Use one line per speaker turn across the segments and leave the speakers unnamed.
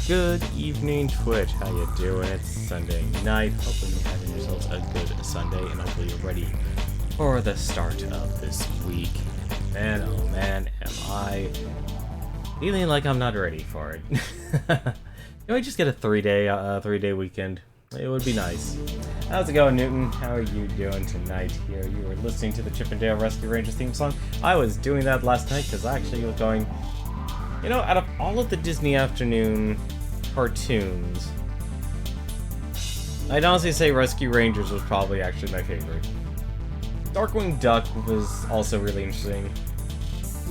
Good evening, Twitch. How you doing? It's Sunday night. Hopefully you're having yourselves a good Sunday, and hopefully you're ready for the start of this week. Man, oh man, am I feeling like I'm not ready for it. Can we just get a three-day weekend? It would be nice. How's it going, Newton? How are you doing tonight here? You were listening to the Chip 'n Dale Rescue Rangers theme song. I was doing that last night because I actually was going, you know, out of all of the Disney afternoon cartoons, I'd honestly say Rescue Rangers was probably actually my favorite. Darkwing Duck was also really interesting.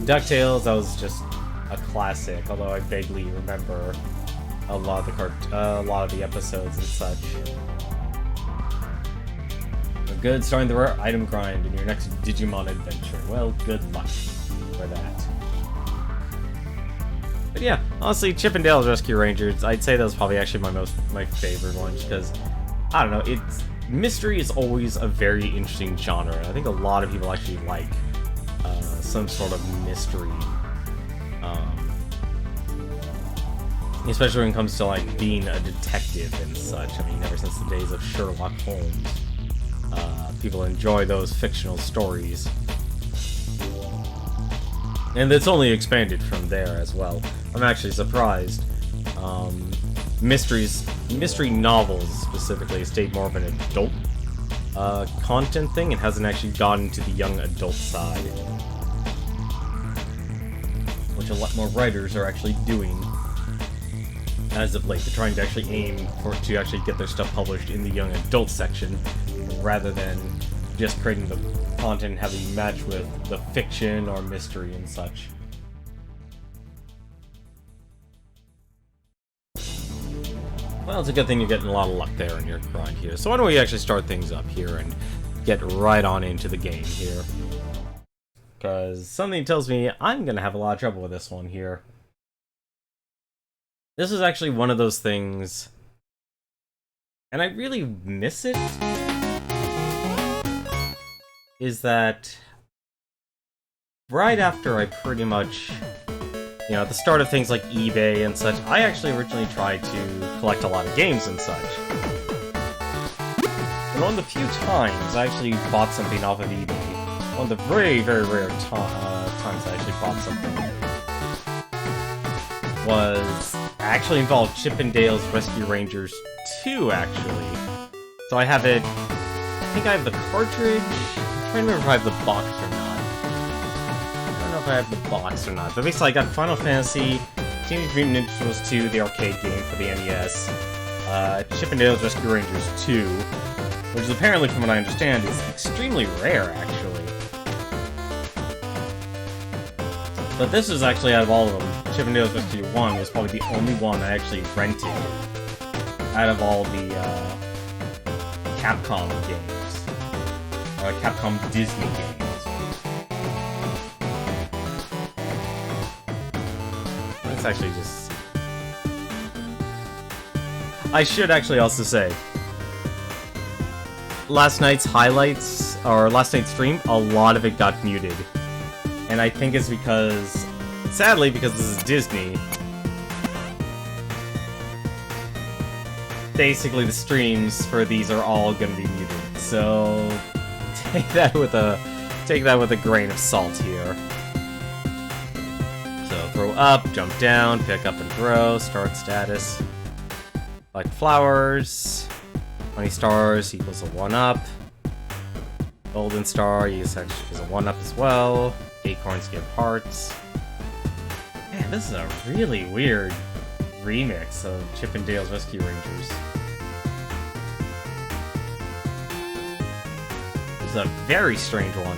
DuckTales, that was just a classic, although I vaguely remember a lot of the episodes and such. Good, starting the rare item grind in your next Digimon adventure. Well, good luck for that. But yeah, honestly, Chip 'n Dale's Rescue Rangers, I'd say that was probably actually my favorite one, because I don't know, mystery is always a very interesting genre, and I think a lot of people actually like some sort of mystery. Especially when it comes to like being a detective and such. I mean, ever since the days of Sherlock Holmes, people enjoy those fictional stories. And it's only expanded from there as well. I'm actually surprised. Mystery novels specifically stayed more of an adult content thing and hasn't actually gotten to the young adult side, which a lot more writers are actually doing as of late. They're trying to actually aim to actually get their stuff published in the young adult section, rather than just creating the content and having match with the fiction or mystery and such. Well, it's a good thing you're getting a lot of luck there in your grind here. So why don't we actually start things up here and get right on into the game here. Because something tells me I'm going to have a lot of trouble with this one here. This is actually one of those things, and I really miss it, is that right after I pretty much, you know, at the start of things like eBay and such, I actually originally tried to collect a lot of games and such. And one of the few times I actually bought something off of eBay, one of the very, very rare times I actually bought something, was actually involved Chip 'n Dale's Rescue Rangers 2, actually. So I have it, I think I have the cartridge. I'm trying to remember if I have the box or not. I don't know if I have the box or not, but basically I got Final Fantasy, Teenage Mutant Ninja Turtles 2, the arcade game for the NES, Chip 'n Dale's Rescue Rangers 2, which is apparently, from what I understand, is extremely rare, actually. But this is actually, out of all of them, Chip 'n Dale's Rescue 1 was probably the only one I actually rented out of all the Capcom games. Or Capcom Disney games. That's actually just... I should actually also say, last night's highlights, or last night's stream, a lot of it got muted. And I think it's because, sadly, because this is Disney, basically the streams for these are all gonna be muted. So take that with a grain of salt here. So throw up, jump down, pick up and throw, start status. Like flowers, 20 stars equals a 1-up. Golden star is a 1-up as well. Acorns give hearts. Man, this is a really weird remix of Chip 'n Dale's Rescue Rangers. This is a very strange one.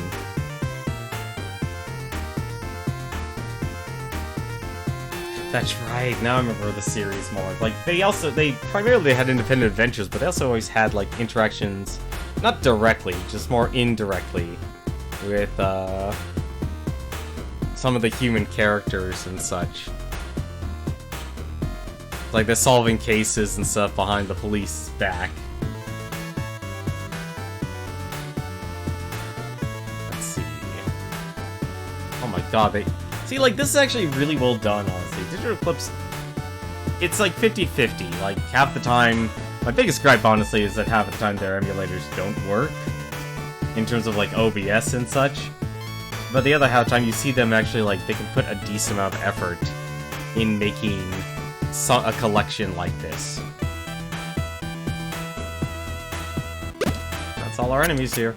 That's right, now I remember the series more. Like, they primarily had independent adventures, but they also always had, like, interactions, not directly, just more indirectly, with, some of the human characters and such. Like, they're solving cases and stuff behind the police's back. Let's see. Oh my god, see, like, this is actually really well done, honestly. Digital Eclipse it's like 50-50. Like, half the time, my biggest gripe, honestly, is that half the time their emulators don't work, in terms of, like, OBS and such. But the other half the time, you see them actually, like, they can put a decent amount of effort in making a collection like this. That's all our enemies here.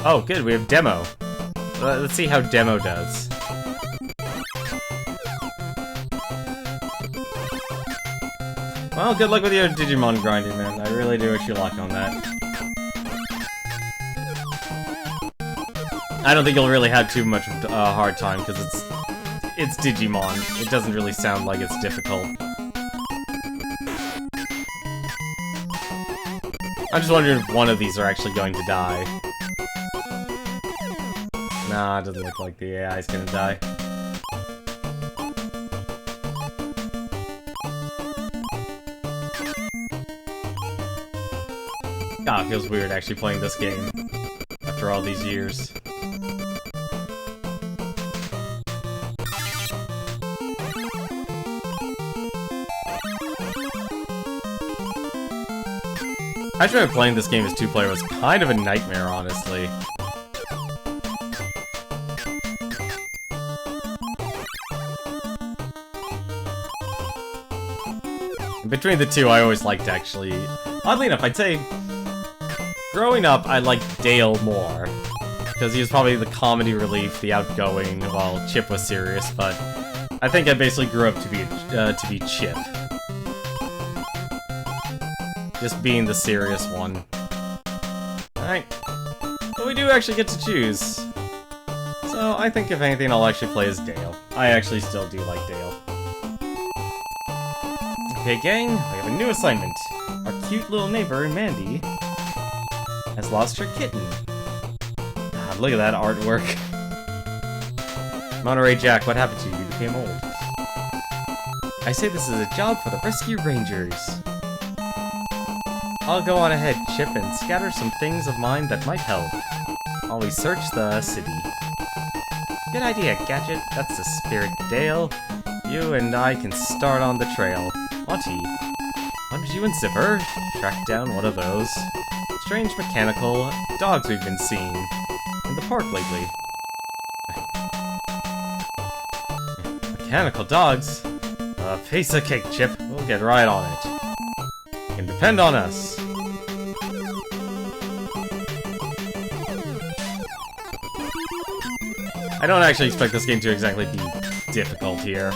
Oh, good, we have Demo. Let's see how Demo does. Well, good luck with your Digimon grinding, man. I really do wish you luck on that. I don't think you'll really have too much hard time, because it's Digimon. It doesn't really sound like it's difficult. I'm just wondering if one of these are actually going to die. Nah, it doesn't look like the AI is gonna die. God, it feels weird actually playing this game after all these years. I tried playing this game as 2-player was kind of a nightmare, honestly. Between the two, I always liked, actually. Oddly enough, I'd say growing up, I liked Dale more. Because he was probably the comedy relief, the outgoing, while Chip was serious, but I think I basically grew up to be Chip. Just being the serious one. Alright. But we do actually get to choose. So I think if anything, I'll actually play as Dale. I actually still do like Dale. Okay, gang, we have a new assignment. Our cute little neighbor, Mandy, has lost her kitten. God, look at that artwork. Monterey Jack, what happened to you? You became old. I say this is a job for the Rescue Rangers. I'll go on ahead, Chip, and scatter some things of mine that might help. While we search the city. Good idea, Gadget. That's the spirit, Dale. You and I can start on the trail. Auntie, why don't you and Zipper track down one of those strange mechanical dogs we've been seeing in the park lately? Mechanical dogs? A piece of cake, Chip. We'll get right on it. You can depend on us. I don't actually expect this game to exactly be difficult here.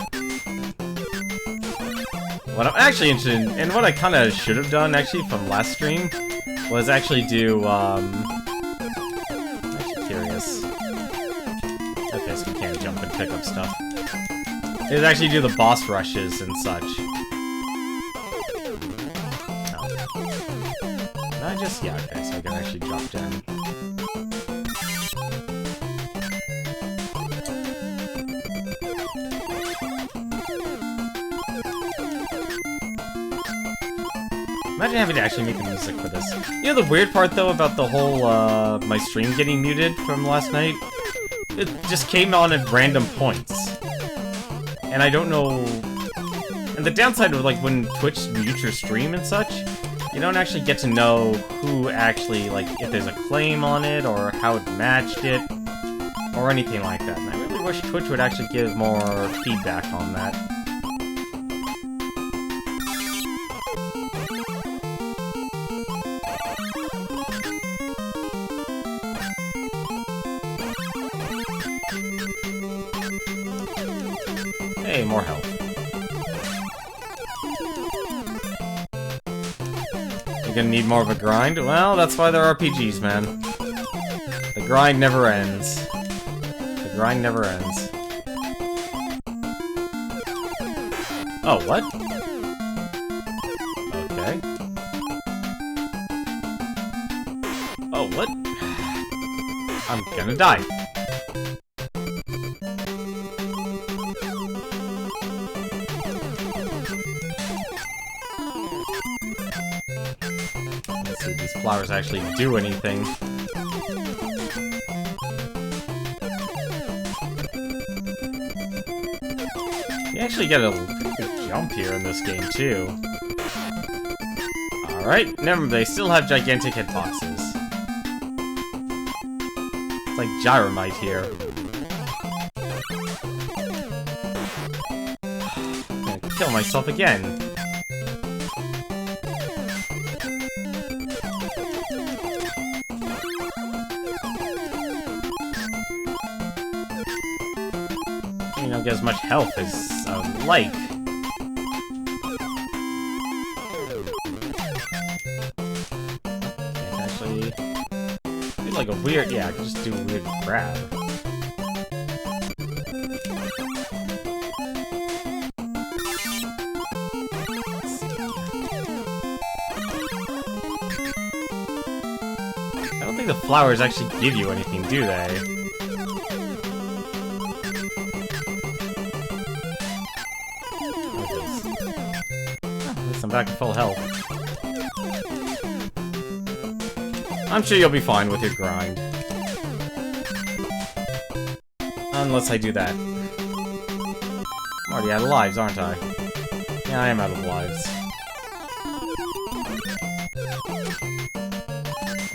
What I'm actually interested in, and what I kind of should have done, actually, from last stream, was actually do, I'm actually curious. Okay, so we can't jump and pick up stuff. Is actually do the boss rushes and such. Oh. Can I just, yeah, okay, so I can actually drop down. Imagine having to actually make the music for this. You know the weird part, though, about the whole, my stream getting muted from last night? It just came on at random points. And I don't know... And the downside of, like, when Twitch mutes your stream and such, you don't actually get to know who actually, like, if there's a claim on it, or how it matched it, or anything like that. And I really wish Twitch would actually give more feedback on that. Hey, more health. You're gonna need more of a grind? Well, that's why they're RPGs, man. The grind never ends. The grind never ends. Oh, what? Okay. Oh, what? I'm gonna die. flowers actually do anything. You actually get a pretty good jump here in this game, too. Alright, remember, they still have gigantic hitboxes. It's like Gyromite here. I'm gonna kill myself again. You don't get as much health as I would like. Can't actually do like a weird, yeah, I can just do a weird grab. I don't think the flowers actually give you anything, do they? I'm back at full health. I'm sure you'll be fine with your grind. Unless I do that. I'm already out of lives, aren't I? Yeah, I am out of lives.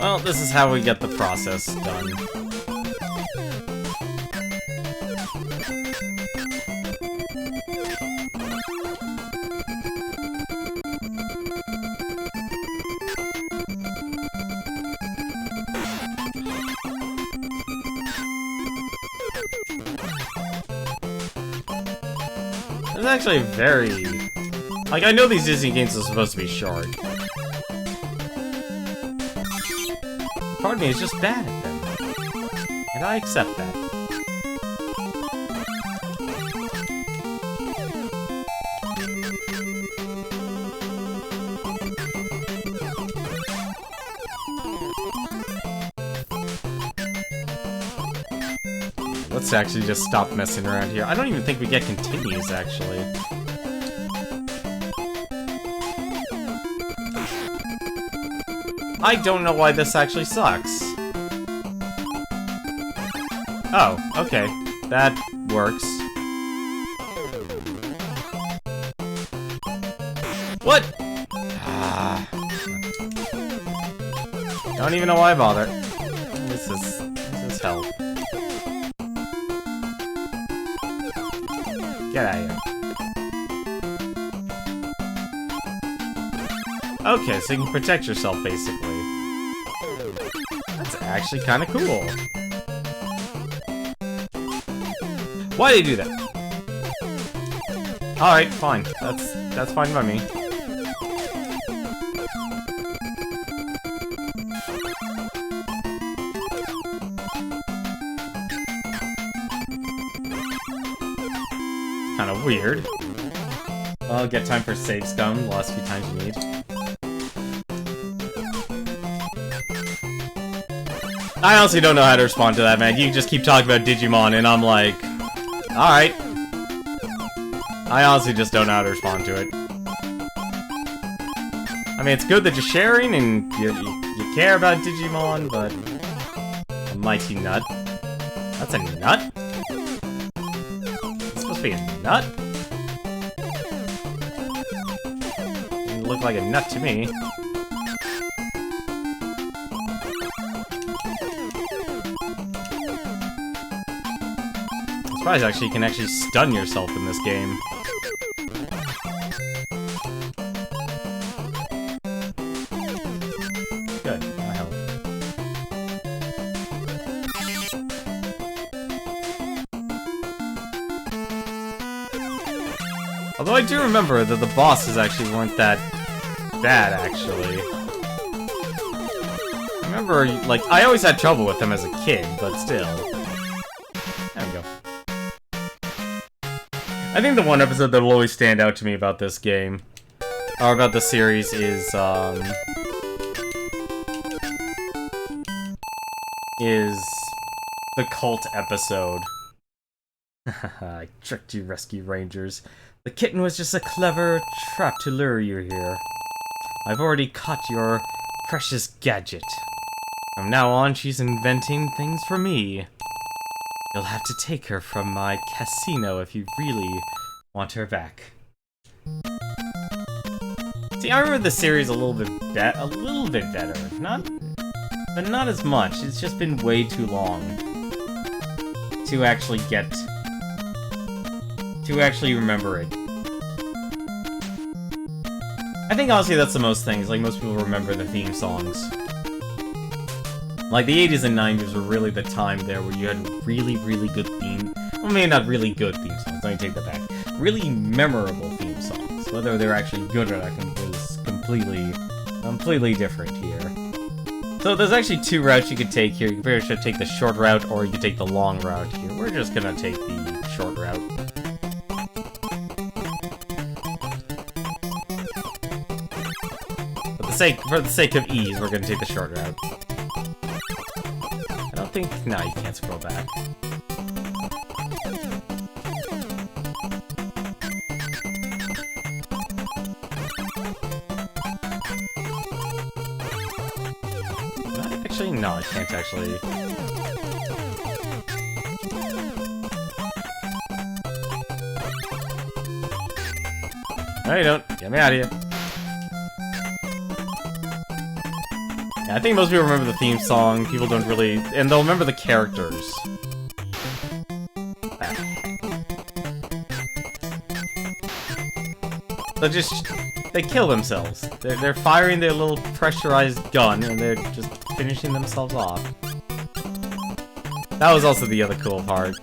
Well, this is how we get the process done. It's actually very... Like, I know these Disney games are supposed to be short. Part of me is just bad at them. And I accept that. Let's actually just stop messing around here. I don't even think we get continues, actually. I don't know why this actually sucks. Oh, okay. That works. What? Ah. Don't even know why I bother. This is hell. Get out of here. Okay, so you can protect yourself, basically. That's actually kind of cool. Why did you do that? Alright, fine. That's fine by me. Kind of weird. Well, get time for save scum the last few times you need. I honestly don't know how to respond to that, man. You just keep talking about Digimon, and I'm like, alright. I honestly just don't know how to respond to it. I mean, it's good that you're sharing and you care about Digimon, but... A mighty nut. That's a nut? It's supposed to be a nut? It looked like a nut to me. I'm surprised actually you can actually stun yourself in this game. Good, that helped. Although I do remember that the bosses actually weren't that bad, actually. I remember, like, I always had trouble with them as a kid, but still. There we go. I think the one episode that will always stand out to me about this game, or about the series, is the cult episode. I tricked you, Rescue Rangers. The kitten was just a clever trap to lure you here. I've already caught your precious gadget. From now on, she's inventing things for me. You'll have to take her from my casino if you really want her back. See, I remember the series a little bit better. But not as much. It's just been way too long to actually remember it. I think honestly that's the most things. Like, most people remember the theme songs. Like, the 80s and 90s were really the time there where you had really, really good well, maybe not really good theme songs, let me take that back. Really memorable theme songs. Whether they're actually good or not was completely different here. So there's actually two routes you could take here. You pretty should take the short route, or you could take the long route here. We're just gonna take the short route. For the sake of ease, we're gonna take the short route. I don't think... No, you can't scroll back. Actually, no, I can't actually. No, you don't. Get me out of here. Yeah, I think most people remember the theme song. People don't really... And they'll remember the characters. They kill themselves. They're firing their little pressurized gun, and they're just finishing themselves off. That was also the other cool part.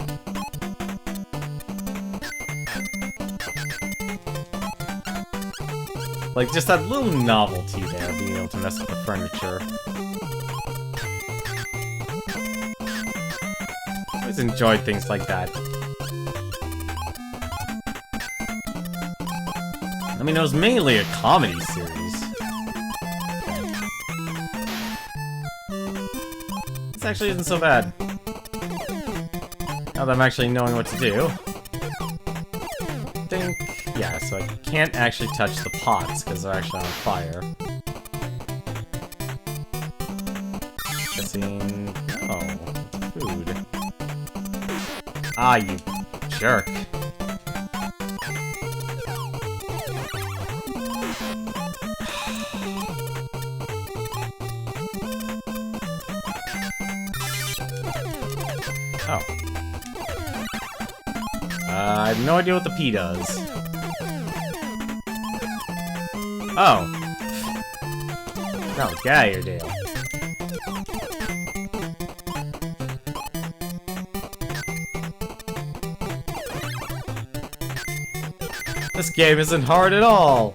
Like, just that little novelty there, being able to mess with the furniture. I always enjoyed things like that. I mean, it was mainly a comedy series. This actually isn't so bad. Now that I'm actually knowing what to do. Think... Yeah, so I can't actually touch the pots, because they're actually on fire. Guessing... Oh, food. Ah, you jerk. Oh. I have no idea what the P does. Oh. No, get out of here, Dale. This game isn't hard at all.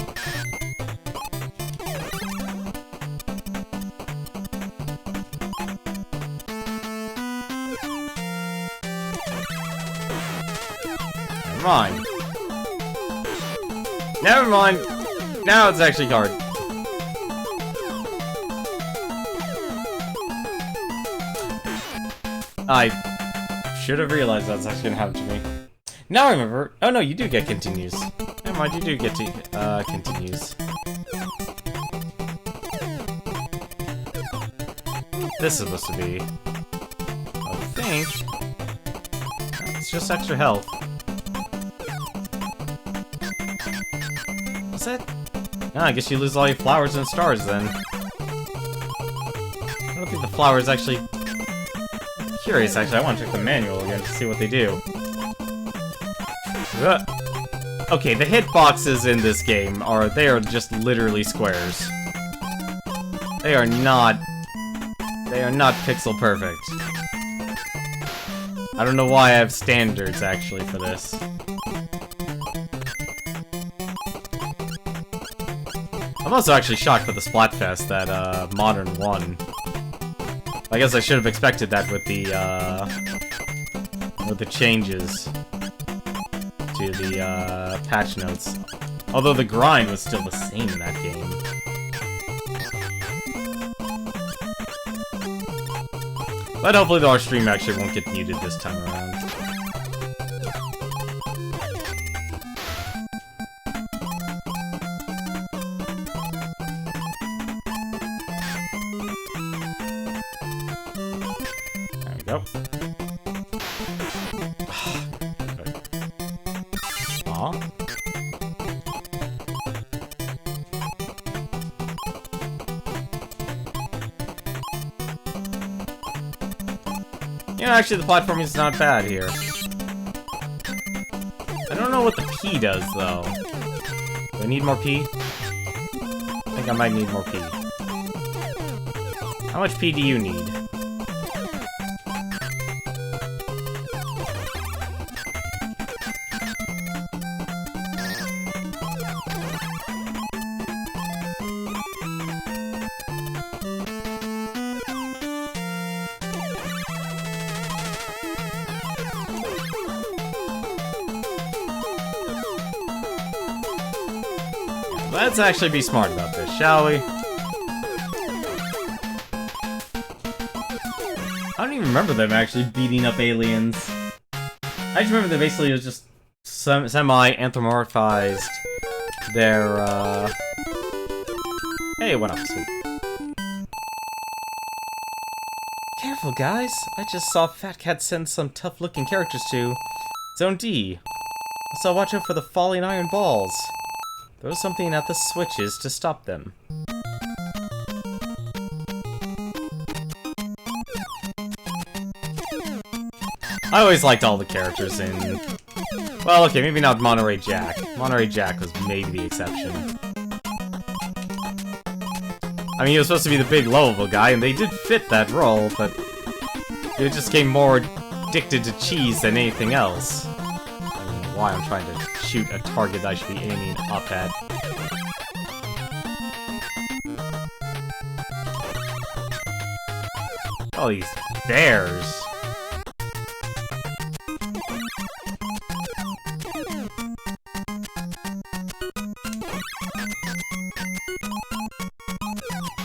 Never mind. Never mind. Now it's actually hard. I should have realized that's actually gonna happen to me. Now I remember. Oh no, you do get continues. Never mind, you do get to continues. This is supposed to be. I think. It's just extra health. Is it? Ah, I guess you lose all your flowers and stars then. I don't think the flowers actually... I'm curious, actually. I want to check the manual again to see what they do. Okay, the hitboxes in this game they are just literally squares. They are not pixel perfect. I don't know why I have standards, actually, for this. I'm also actually shocked for the Splatfest that Modern won. I guess I should have expected that with the changes to the patch notes. Although the grind was still the same in that game. But hopefully our stream actually won't get muted this time around. Yeah, actually, the platforming is not bad here. I don't know what the P does, though. Do I need more P? I think I might need more P. How much P do you need? Let's actually be smart about this, shall we? I don't even remember them actually beating up aliens. I just remember that basically it was just semi-anthropomorphized their, Hey, what up, sweet? Careful, guys. I just saw Fat Cat send some tough-looking characters to Zone D. So watch out for the falling iron balls. Throw something at the switches to stop them. I always liked all the characters in... Well, okay, maybe not Monterey Jack. Monterey Jack was maybe the exception. I mean, he was supposed to be the big lovable guy, and they did fit that role, but... It just came more addicted to cheese than anything else. I don't know why I'm trying to shoot a target that I should be aiming up at. All these bears.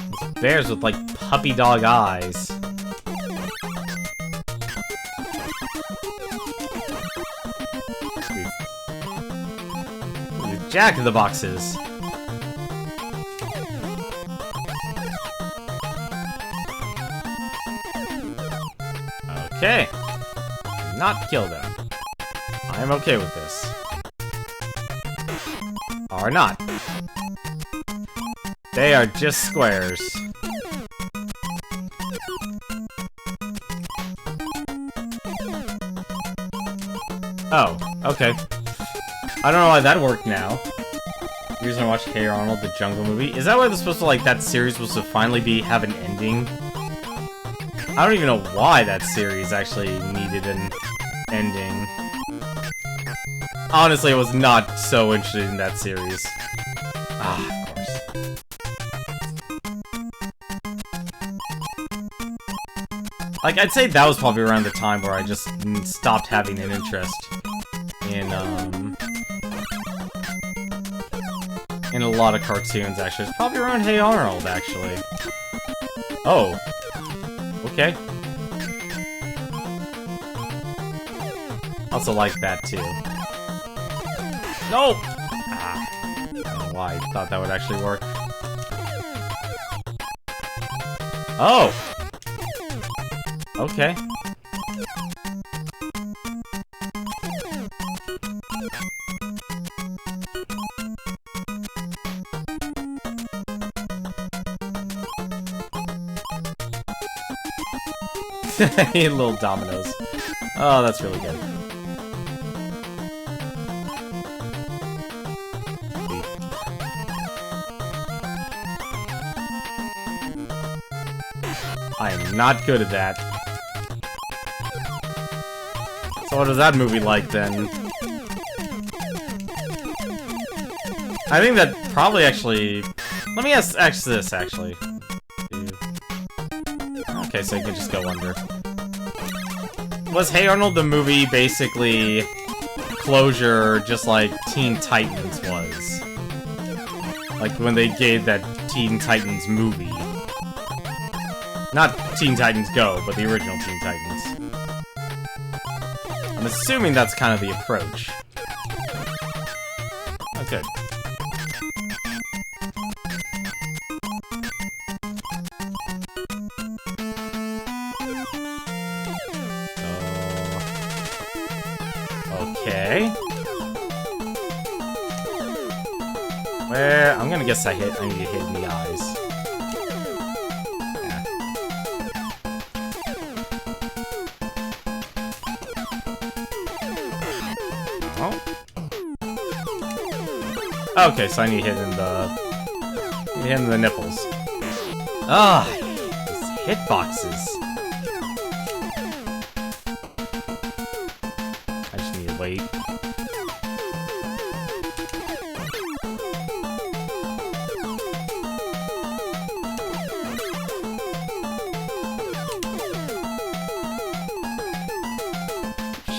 These bears with like puppy dog eyes. Jack of the boxes. Okay. Do not kill them. I am okay with this. Or not. They are just squares. Oh, okay. I don't know why that worked now. The reason I watched Hey Arnold, the Jungle Movie. Is that why they're supposed to, like, that series was to finally have an ending? I don't even know why that series actually needed an ending. Honestly, I was not so interested in that series. Ah, of course. Like, I'd say that was probably around the time where I just stopped having an interest in a lot of cartoons, actually. It's probably around Hey Arnold, actually. Oh. Okay. Also like that, too. No! Ah. I don't know why I thought that would actually work. Oh! Okay. Little dominoes. Oh, that's really good. I am not good at that. So what is that movie like, then? I think that probably actually... Let me ask this, actually. Okay, so you can just go under. Was Hey Arnold the movie basically closure just like Teen Titans was? Like when they gave that Teen Titans movie. Not Teen Titans Go, but the original Teen Titans. I'm assuming that's kind of the approach. Okay. Okay. Where? I'm gonna guess I need to hit in the eyes. Yeah. Oh. Okay, so I need hit in the nipples. Ah, these hitboxes. I just need to wait.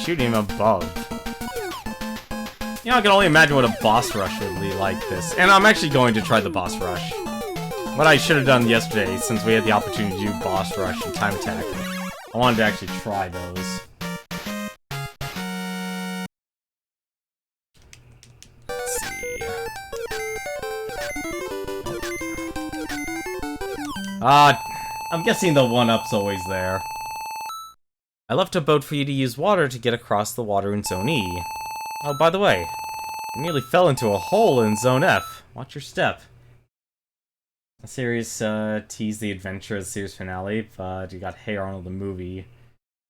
Shooting him above. You know, I can only imagine what a boss rush would be like this. And I'm actually going to try the boss rush. What I should have done yesterday, since we had the opportunity to do boss rush and time attack, I wanted to actually try those. Let's see. I'm guessing the 1-up's always there. I left a boat for you to use water to get across the water in Zone E. Oh, by the way, I nearly fell into a hole in Zone F. Watch your step. The series teased the adventure of the series finale, but you got Hey Arnold the movie. It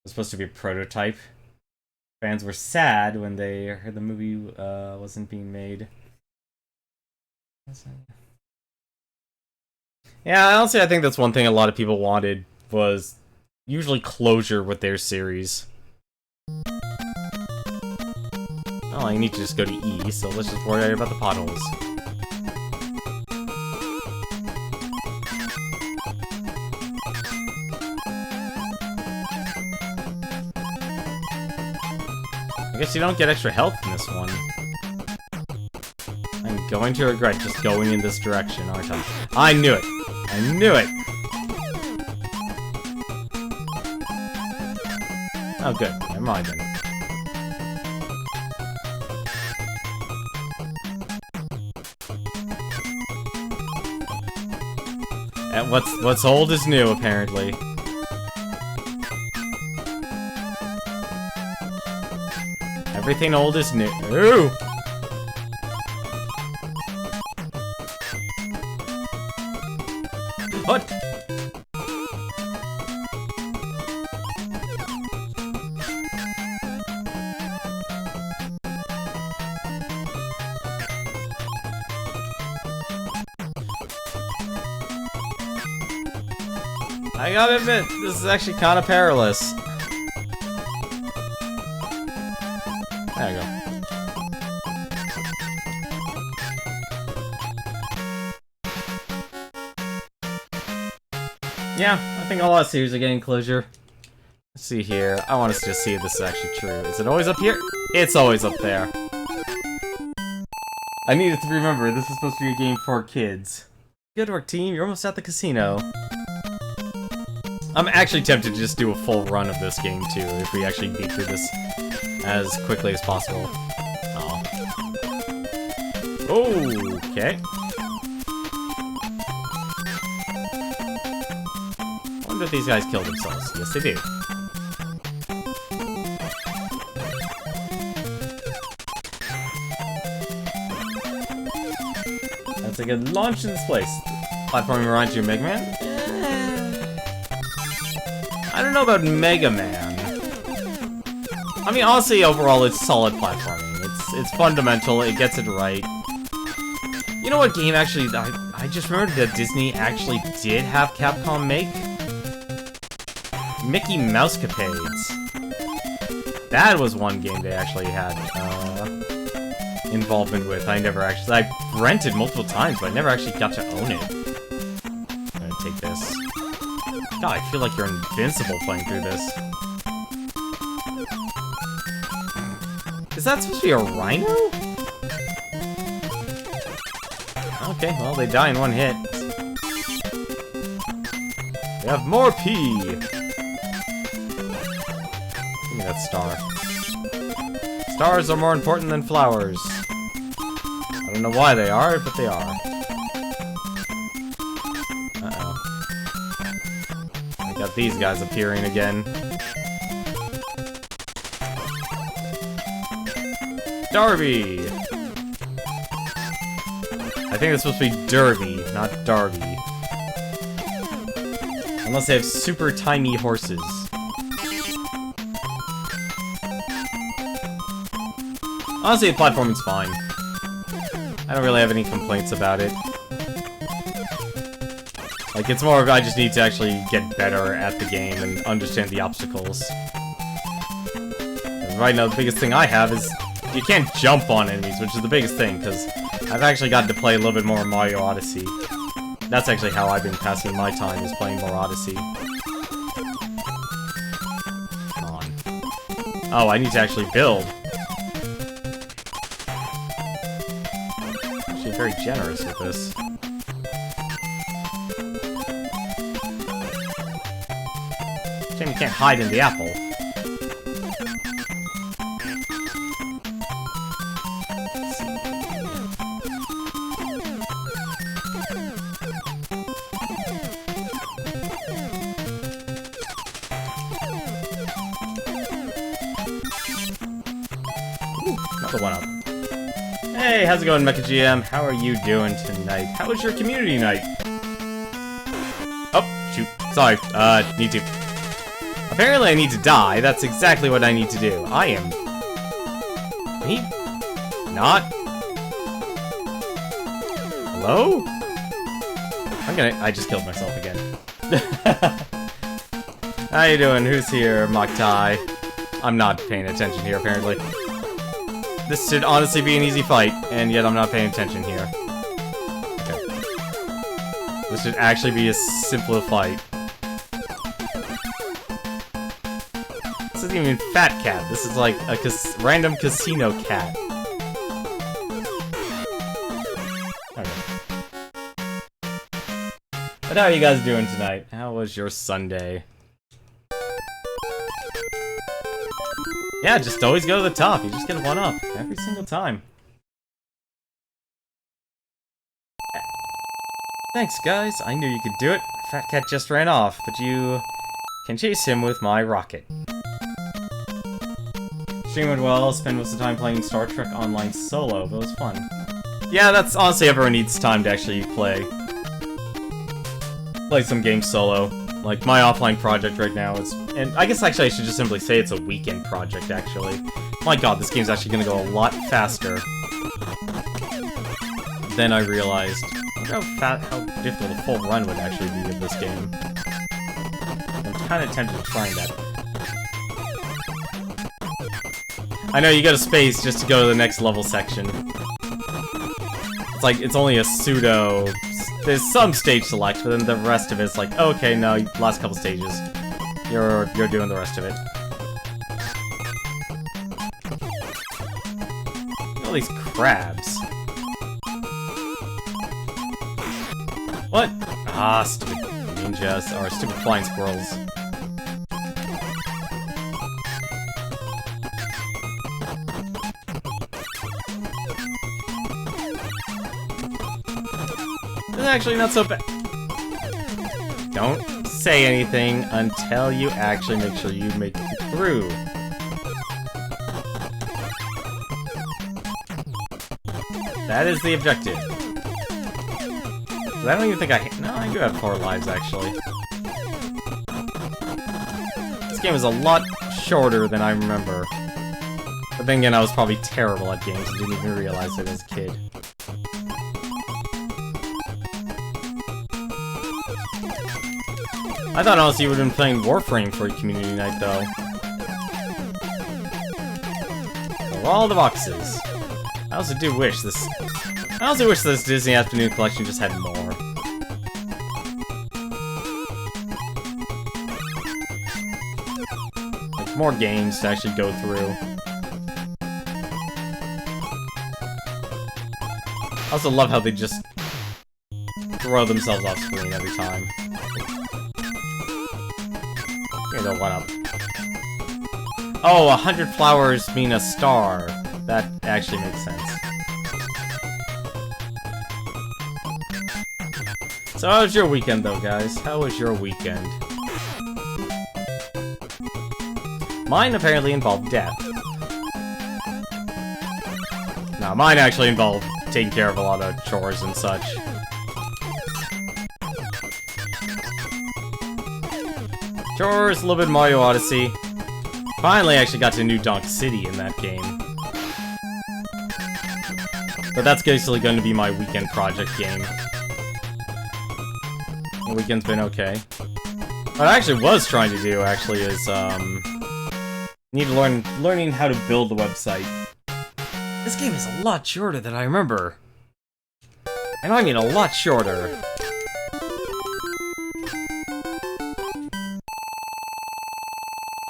was supposed to be a prototype. Fans were sad when they heard the movie wasn't being made. Yeah, honestly, I think that's one thing a lot of people wanted, was usually closure with their series. Oh, I need to just go to E, so let's just worry about the potholes. I guess you don't get extra health in this one. I'm going to regret just going in this direction, aren't I? I knew it! I knew it! Oh, good. Never mind then. And what's old is new, apparently. Everything old is new. Ooh! What? I gotta admit, this is actually kind of perilous. There you go. Yeah, I think a lot of series are getting closure. Let's see here. I want us to see if this is actually true. Is it always up here? It's always up there. I needed to remember, this is supposed to be a game for kids. Good work, team. You're almost at the casino. I'm actually tempted to just do a full run of this game, too, if we actually beat through this as quickly as possible. Oh. Okay. I wonder if these guys killed themselves. Yes, they do. That's a good launch in this place. Platforming reminds you of Mega Man? I don't know about Mega Man. I mean, honestly, overall, it's solid platforming. It's fundamental, it gets it right. You know what game actually, I just remembered that Disney actually did have Capcom make? Mickey Mousecapades. That was one game they actually had involvement with. I rented multiple times, but I never actually got to own it. I'm gonna take this. God, I feel like you're invincible playing through this. Is that supposed to be a rhino? Okay, well, they die in one hit. They have more P! Give me that star. Stars are more important than flowers. I don't know why they are, but they are. Uh-oh. I got these guys appearing again. Darby! I think it's supposed to be Derby, not Darby. Unless they have super tiny horses. Honestly, the platforming's fine. I don't really have any complaints about it. Like, it's more of I just need to actually get better at the game and understand the obstacles. Right now, the biggest thing I have is you can't jump on enemies, which is the biggest thing, because I've actually gotten to play a little bit more Mario Odyssey. That's actually how I've been passing my time, is playing more Odyssey. Come on. Oh, I need to actually build. Actually, very generous with this. Shame you can't hide in the apple. Another one up. Hey, how's it going, Mecha GM? How are you doing tonight? How was your community night? Oh, shoot. Sorry. Need to. Apparently I need to die. That's exactly what I need to do. I am... Me? Not? Hello? I just killed myself again. How you doing? Who's here, Maktai? I'm not paying attention here, apparently. This should honestly be an easy fight, and yet I'm not paying attention here. Okay. This should actually be a simpler fight. This isn't even Fat Cat. This is like a random casino cat. Okay. But how are you guys doing tonight? How was your Sunday? Yeah, just always go to the top. You just get one up every single time. Thanks, guys. I knew you could do it. Fat Cat just ran off, but you can chase him with my rocket. Stream went well. Spent most of the time playing Star Trek Online solo, but it was fun. Yeah, that's honestly everyone needs time to actually play some games solo. Like, my offline project right now is... And I guess actually I should just simply say it's a weekend project, actually. My god, this game's actually gonna go a lot faster than I realized. I wonder how difficult a full run would actually be of this game. I'm kind of tempted to try that. I know, you go to space just to go to the next level section. It's like, it's only a pseudo... There's some stage select, but then the rest of it's like, okay, no, last couple stages. You're doing the rest of it. All these crabs. What? Ah, stupid ninjas, or stupid flying squirrels. Actually not so bad. Don't say anything until you actually make sure you make it through. That is the objective. I don't even think no, I do have 4 lives, actually. This game is a lot shorter than I remember. But then again, I was probably terrible at games and didn't even realize it as a kid. I thought honestly you would have been playing Warframe for community night, though. Of all the boxes. I also do wish this... I also wish this Disney Afternoon Collection just had more. Like, more games to actually go through. I also love how they just throw themselves off screen every time. Go one up. Oh, 100 flowers mean a star. That actually makes sense. So how was your weekend, though, guys? How was your weekend? Mine apparently involved death. Now, mine actually involved taking care of a lot of chores and such. Chores, a little bit of Mario Odyssey. Finally actually got to New Donk City in that game. But that's basically going to be my weekend project game. The weekend's been okay. What I actually was trying to do, actually, is, need to learning how to build the website. This game is a lot shorter than I remember. And I mean a lot shorter.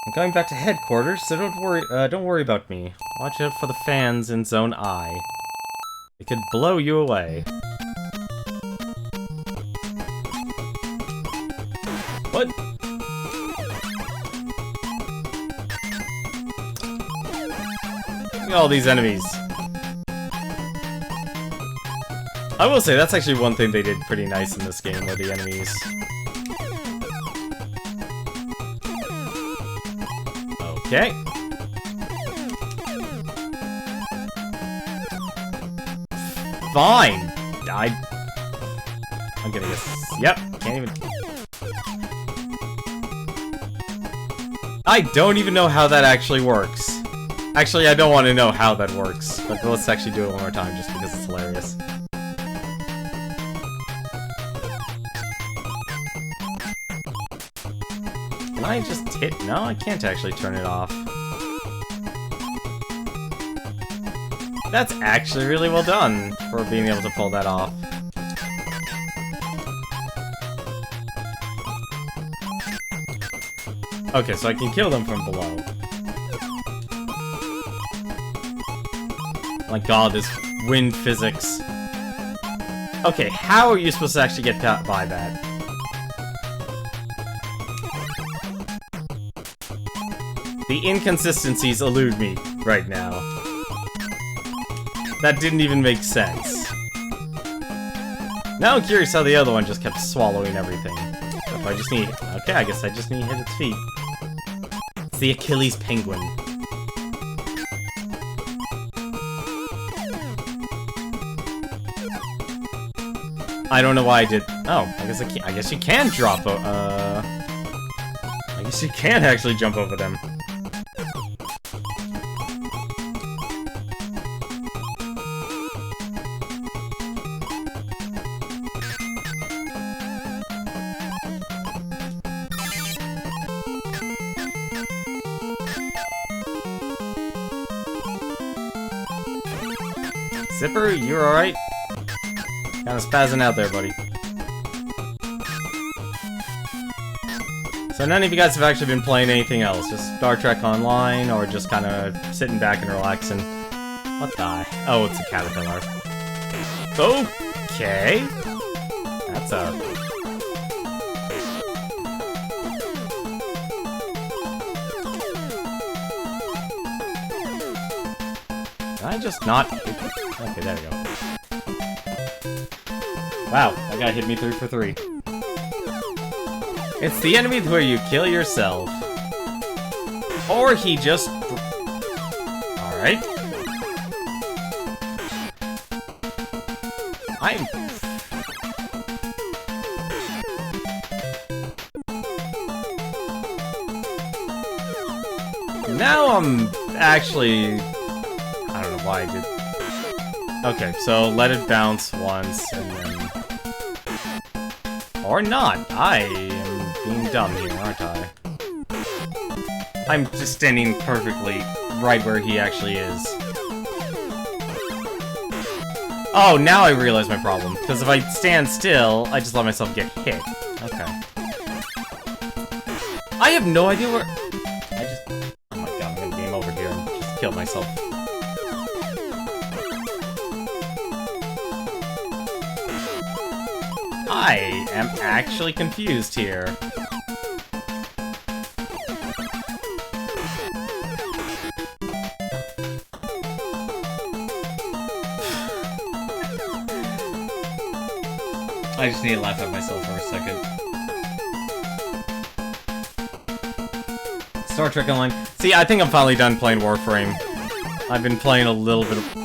I'm going back to headquarters, so don't worry about me. Watch out for the fans in Zone I. It could blow you away. What? Look at all these enemies. I will say, that's actually one thing they did pretty nice in this game, were the enemies. Okay. Fine! I'm gonna guess. Yep, can't even... I don't even know how that actually works. Actually, I don't want to know how that works, but let's actually do it one more time just because it's hilarious. Can I just hit? No, I can't actually turn it off. That's actually really well done for being able to pull that off. Okay, so I can kill them from below. My god, this wind physics. Okay, how are you supposed to actually get by that? The inconsistencies elude me right now. That didn't even make sense. Now I'm curious how the other one just kept swallowing everything. If I just need... Okay, I guess I just need to hit its feet. It's the Achilles penguin. I don't know why I did... Oh, I guess you can drop... I guess you can actually jump over them. Zipper, you alright? Kinda spazzing out there, buddy. So none of you guys have actually been playing anything else? Just Star Trek Online, or just kinda sitting back and relaxing? What the... Oh, it's a caterpillar. Okay! That's a... Can I just not... Okay, there we go. Wow, that guy hit me 3 for 3. It's the enemy where you kill yourself. Or he just... Alright. I'm... Now I'm actually... I don't know why I did... Okay, so let it bounce once, and then... Or not! I am being dumb here, aren't I? I'm just standing perfectly right where he actually is. Oh, now I realize my problem. Because if I stand still, I just let myself get hit. Okay. I have no idea where... I just... Oh my god, I'm gonna game over here and just kill myself. I am actually confused here. I just need to laugh at myself for a second. Star Trek Online. See, I think I'm finally done playing Warframe. I've been playing a little bit of...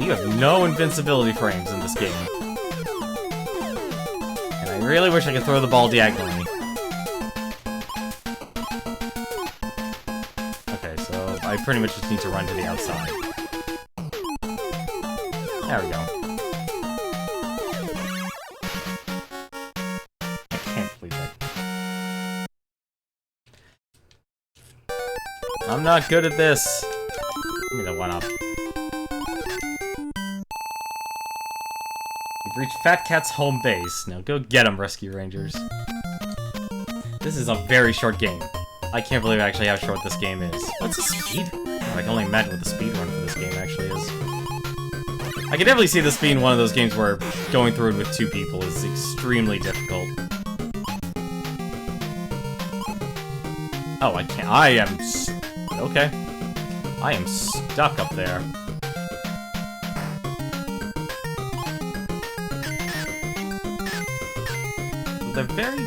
You have no invincibility frames in this game. And I really wish I could throw the ball diagonally. Okay, so I pretty much just need to run to the outside. There we go. I can't believe it. I'm not good at this. Give me the one up. We've reached Fat Cat's home base. Now go get him, Rescue Rangers. This is a very short game. I can't believe actually how short this game is. What's the speed? Oh, I can only imagine what the speed run for this game actually is. I can definitely see this being one of those games where going through it with 2 people is extremely difficult. Oh, I can't. I am. Okay. I am stuck up there. They're very.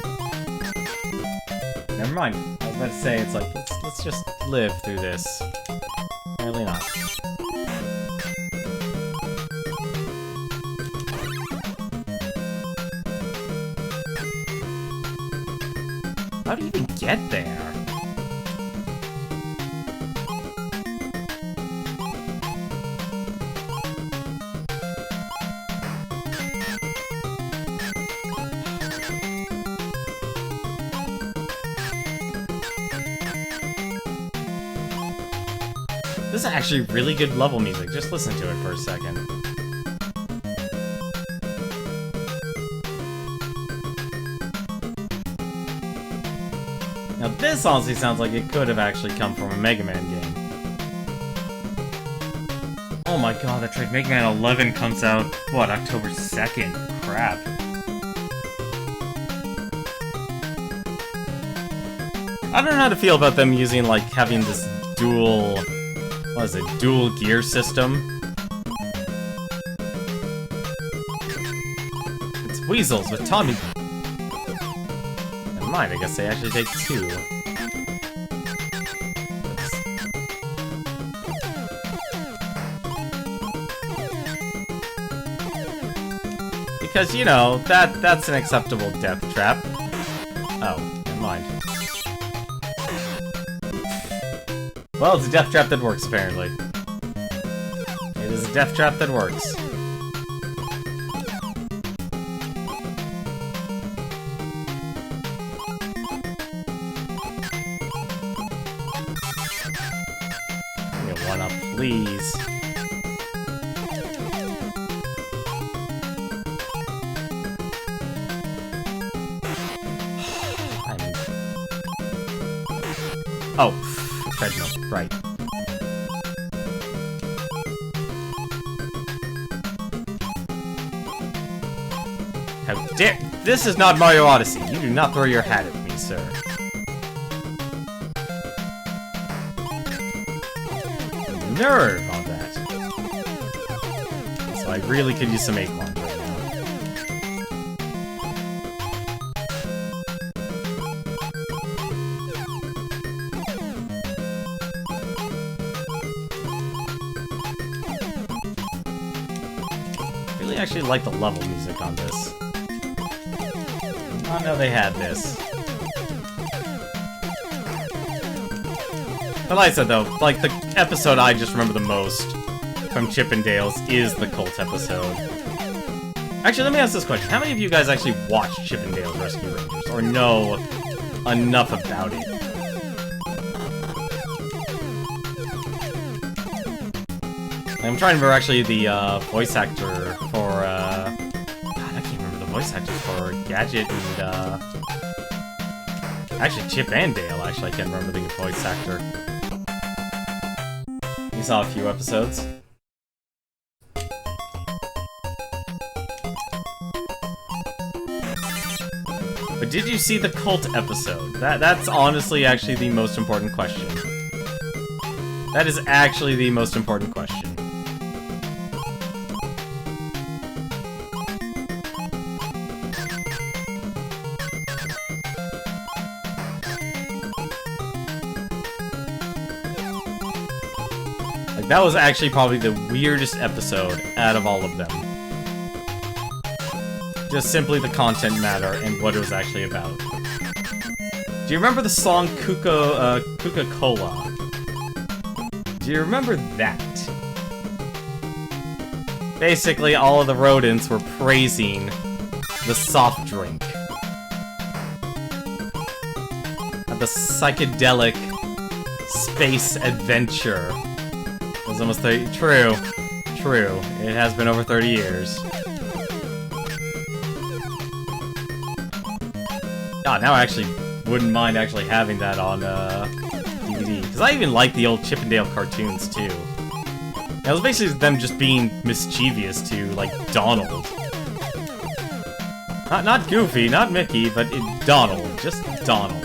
Never mind. I was about to say it's like let's just live through this. Apparently not. How do you even get there? This is actually really good level music. Just listen to it for a second. Now this honestly sounds like it could have actually come from a Mega Man game. Oh my god, that's right, Mega Man 11 comes out, what, October 2nd? Crap. I don't know how to feel about them using, like, having this dual... what is it? Dual gear system? It's Weasels with Tommy. Never mind, I guess they actually take 2. Because, you know, that's an acceptable death trap. Oh, never mind. Well, it's a death trap that works, apparently. It is a death trap that works. Give me a 1-up, please. Oh, treadmill, right. How dare— this is not Mario Odyssey. You do not throw your hat at me, sir. Nerve on that. So I really could use some acorns right now. I actually like the level music on this. Oh no, they had this. But like I said though, like the episode I just remember the most from Chip and Dale's is the cult episode. Actually, let me ask this question. How many of you guys actually watched Chip and Dale's Rescue Rangers? Or know enough about it? I'm trying to remember actually the voice actor for, God, I can't remember the voice actors for Gadget and, actually Chip and Dale, actually, I can't remember the voice actor. You saw a few episodes. But did you see the cult episode? That's honestly actually the most important question. That is actually the most important question. That was actually probably the weirdest episode out of all of them. Just simply the content matter and what it was actually about. Do you remember the song Coca-Cola? Do you remember that? Basically, all of the rodents were praising the soft drink. The psychedelic space adventure. It was almost 30. True. True. It has been over 30 years. God, now I actually wouldn't mind actually having that on DVD. Because I even like the old Chip and Dale cartoons, too. It was basically them just being mischievous to, like, Donald. Not Goofy, not Mickey, but Donald. Just Donald.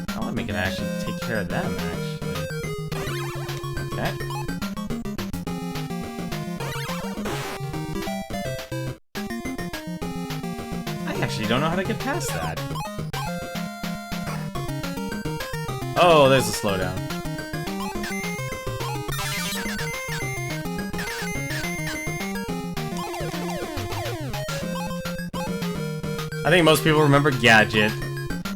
I want to make it actually take care of them, actually. Okay. I actually don't know how to get past that. Oh, there's a slowdown. I think most people remember Gadget.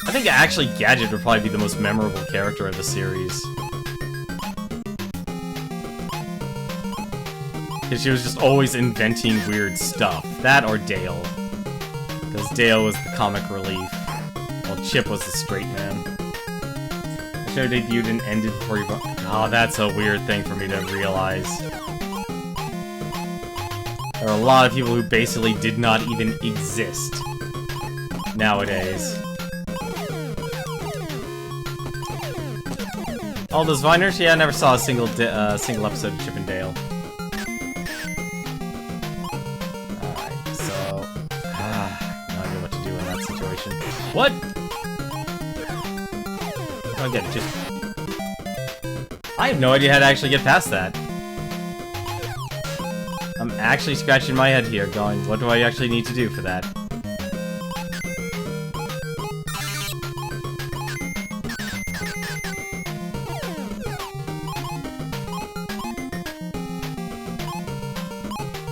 I think actually Gadget would probably be the most memorable character of the series. Because she was just always inventing weird stuff. That or Dale. Because Dale was the comic relief, while Chip was the straight man. The show debuted and ended before you... Oh, that's a weird thing for me to realize. There are a lot of people who basically did not even exist nowadays. All those Viners? Yeah, I never saw a single episode of Chip and Dale. Alright, so... no idea what to do in that situation. What? Oh, again, just... I have no idea how to actually get past that. I'm actually scratching my head here, going, what do I actually need to do for that?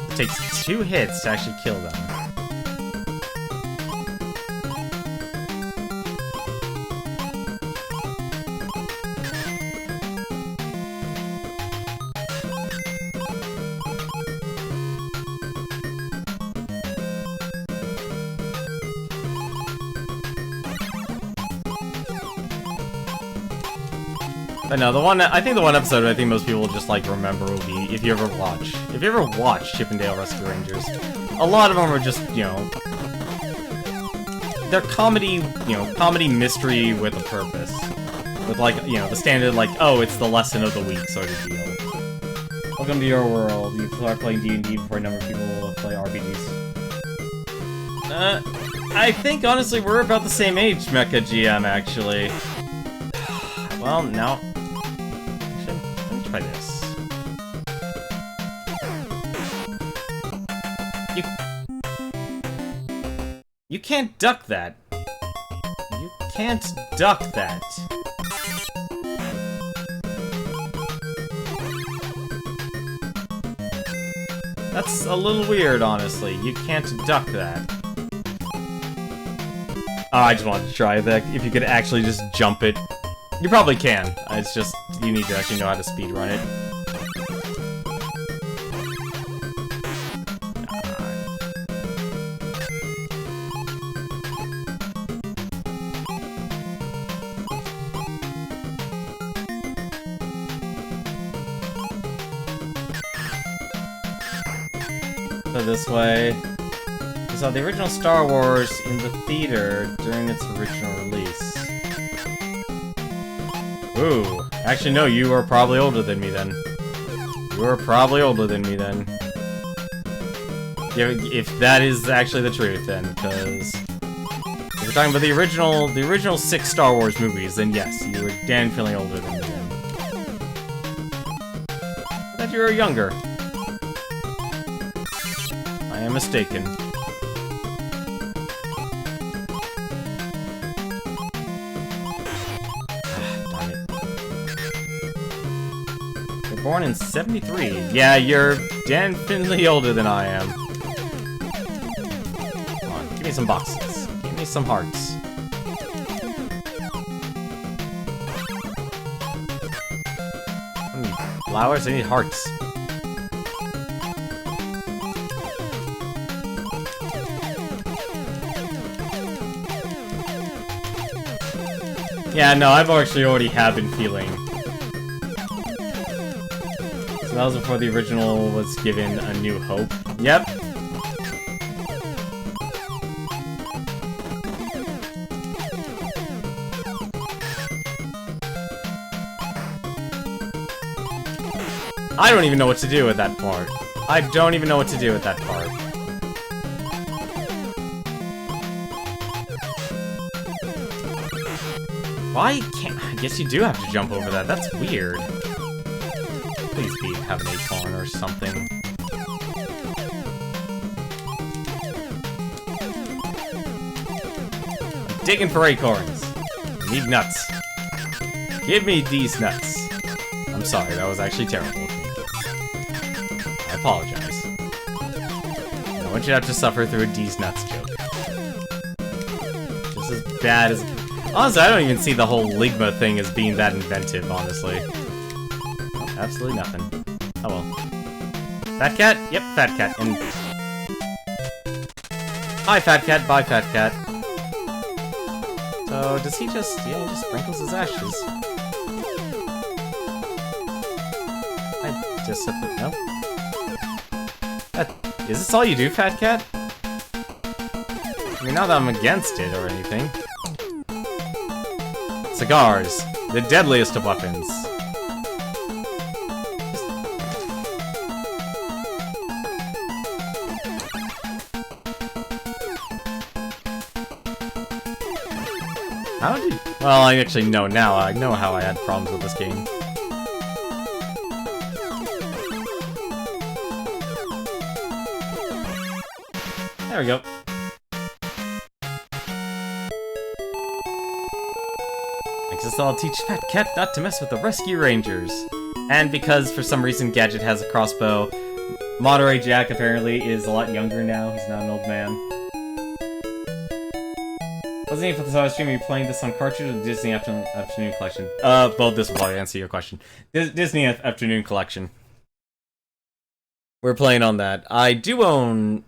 It takes 2 hits to actually kill them. But no, I think the one episode I think most people will just like remember will be if you ever watch Chip and Dale Rescue Rangers. A lot of them are just, you know, they're comedy, comedy mystery with a purpose. With like, the standard like, oh, it's the lesson of the week sort of deal. Welcome to your world. You start playing D&D before a number of people will play RPGs. I think honestly we're about the same age, Mecha GM, actually. Well, now... Actually, let me try this. You can't duck that. You can't duck that. That's a little weird, honestly. You can't duck that. Oh, I just wanted to try that. If you could actually just jump it. You probably can. It's just, you need to actually know how to speedrun it. So this way. We saw the original Star Wars in the theater during its original release. Ooh, actually no, you are probably older than me then. You are probably older than me then. If that is actually the truth then, because if we're talking about the original 6 Star Wars movies, then yes, you were definitely older than me then. I thought you were younger. I am mistaken. Born in 73. Yeah, you're definitely older than I am. Come on, give me some boxes. Give Give me some hearts. I need flowers, I need hearts. Yeah, no, I've actually already have been feeling. So that was before the original was given a new hope. Yep. I don't even know what to do with that part. I don't even know what to do with that part. Why can't... I guess you do have to jump over that. That's weird. Please have an acorn or something. I'm digging for acorns. I need nuts. Give me these nuts. I'm sorry, that was actually terrible of me. I apologize. No one should have to suffer through a D's nuts joke. Just as bad as... Honestly, I don't even see the whole Ligma thing as being that inventive, honestly. Oh, absolutely nothing. Oh well. Fat cat? Yep, fat cat. And... Hi, fat cat. Bye, fat cat. So, does he just... Yeah, he just sprinkles his ashes. I just have to... No? Is this all you do, fat cat? I mean, not that I'm against it or anything. Cigars, the deadliest of weapons. How did you... Well, I actually know now. I know how I had problems with this game. There we go. I guess I'll teach Fat Cat not to mess with the Rescue Rangers. And because, for some reason, Gadget has a crossbow, Monterey Jack apparently is a lot younger now. He's not an old man. Wasn't even for the live stream, are you playing this on cartridge or Disney Afternoon Collection? Well, this will probably answer your question. Disney Afternoon Collection. We're playing on that. I do own...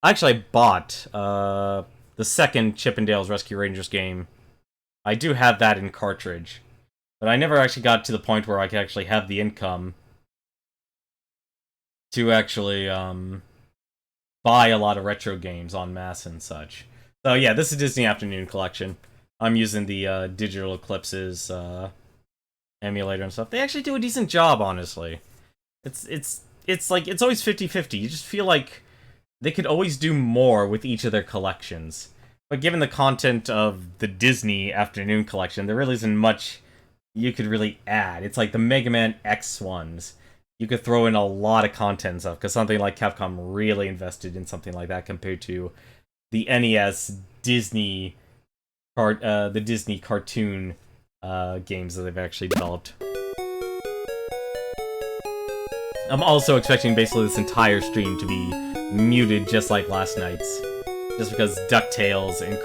Actually, I bought the second Chip 'n Dale's Rescue Rangers game. I do have that in cartridge. But I never actually got to the point where I could actually have the income to actually buy a lot of retro games en masse and such. So yeah, this is Disney Afternoon Collection. I'm using the Digital Eclipse's emulator and stuff. They actually do a decent job, honestly. It's like, it's always 50-50. You just feel like they could always do more with each of their collections. But given the content of the Disney Afternoon Collection, there really isn't much you could really add. It's like the Mega Man X ones. You could throw in a lot of content stuff, because something like Capcom really invested in something like that compared to the NES Disney the Disney cartoon games that they've actually developed. I'm also expecting basically this entire stream to be muted just like last night's. Just because DuckTales and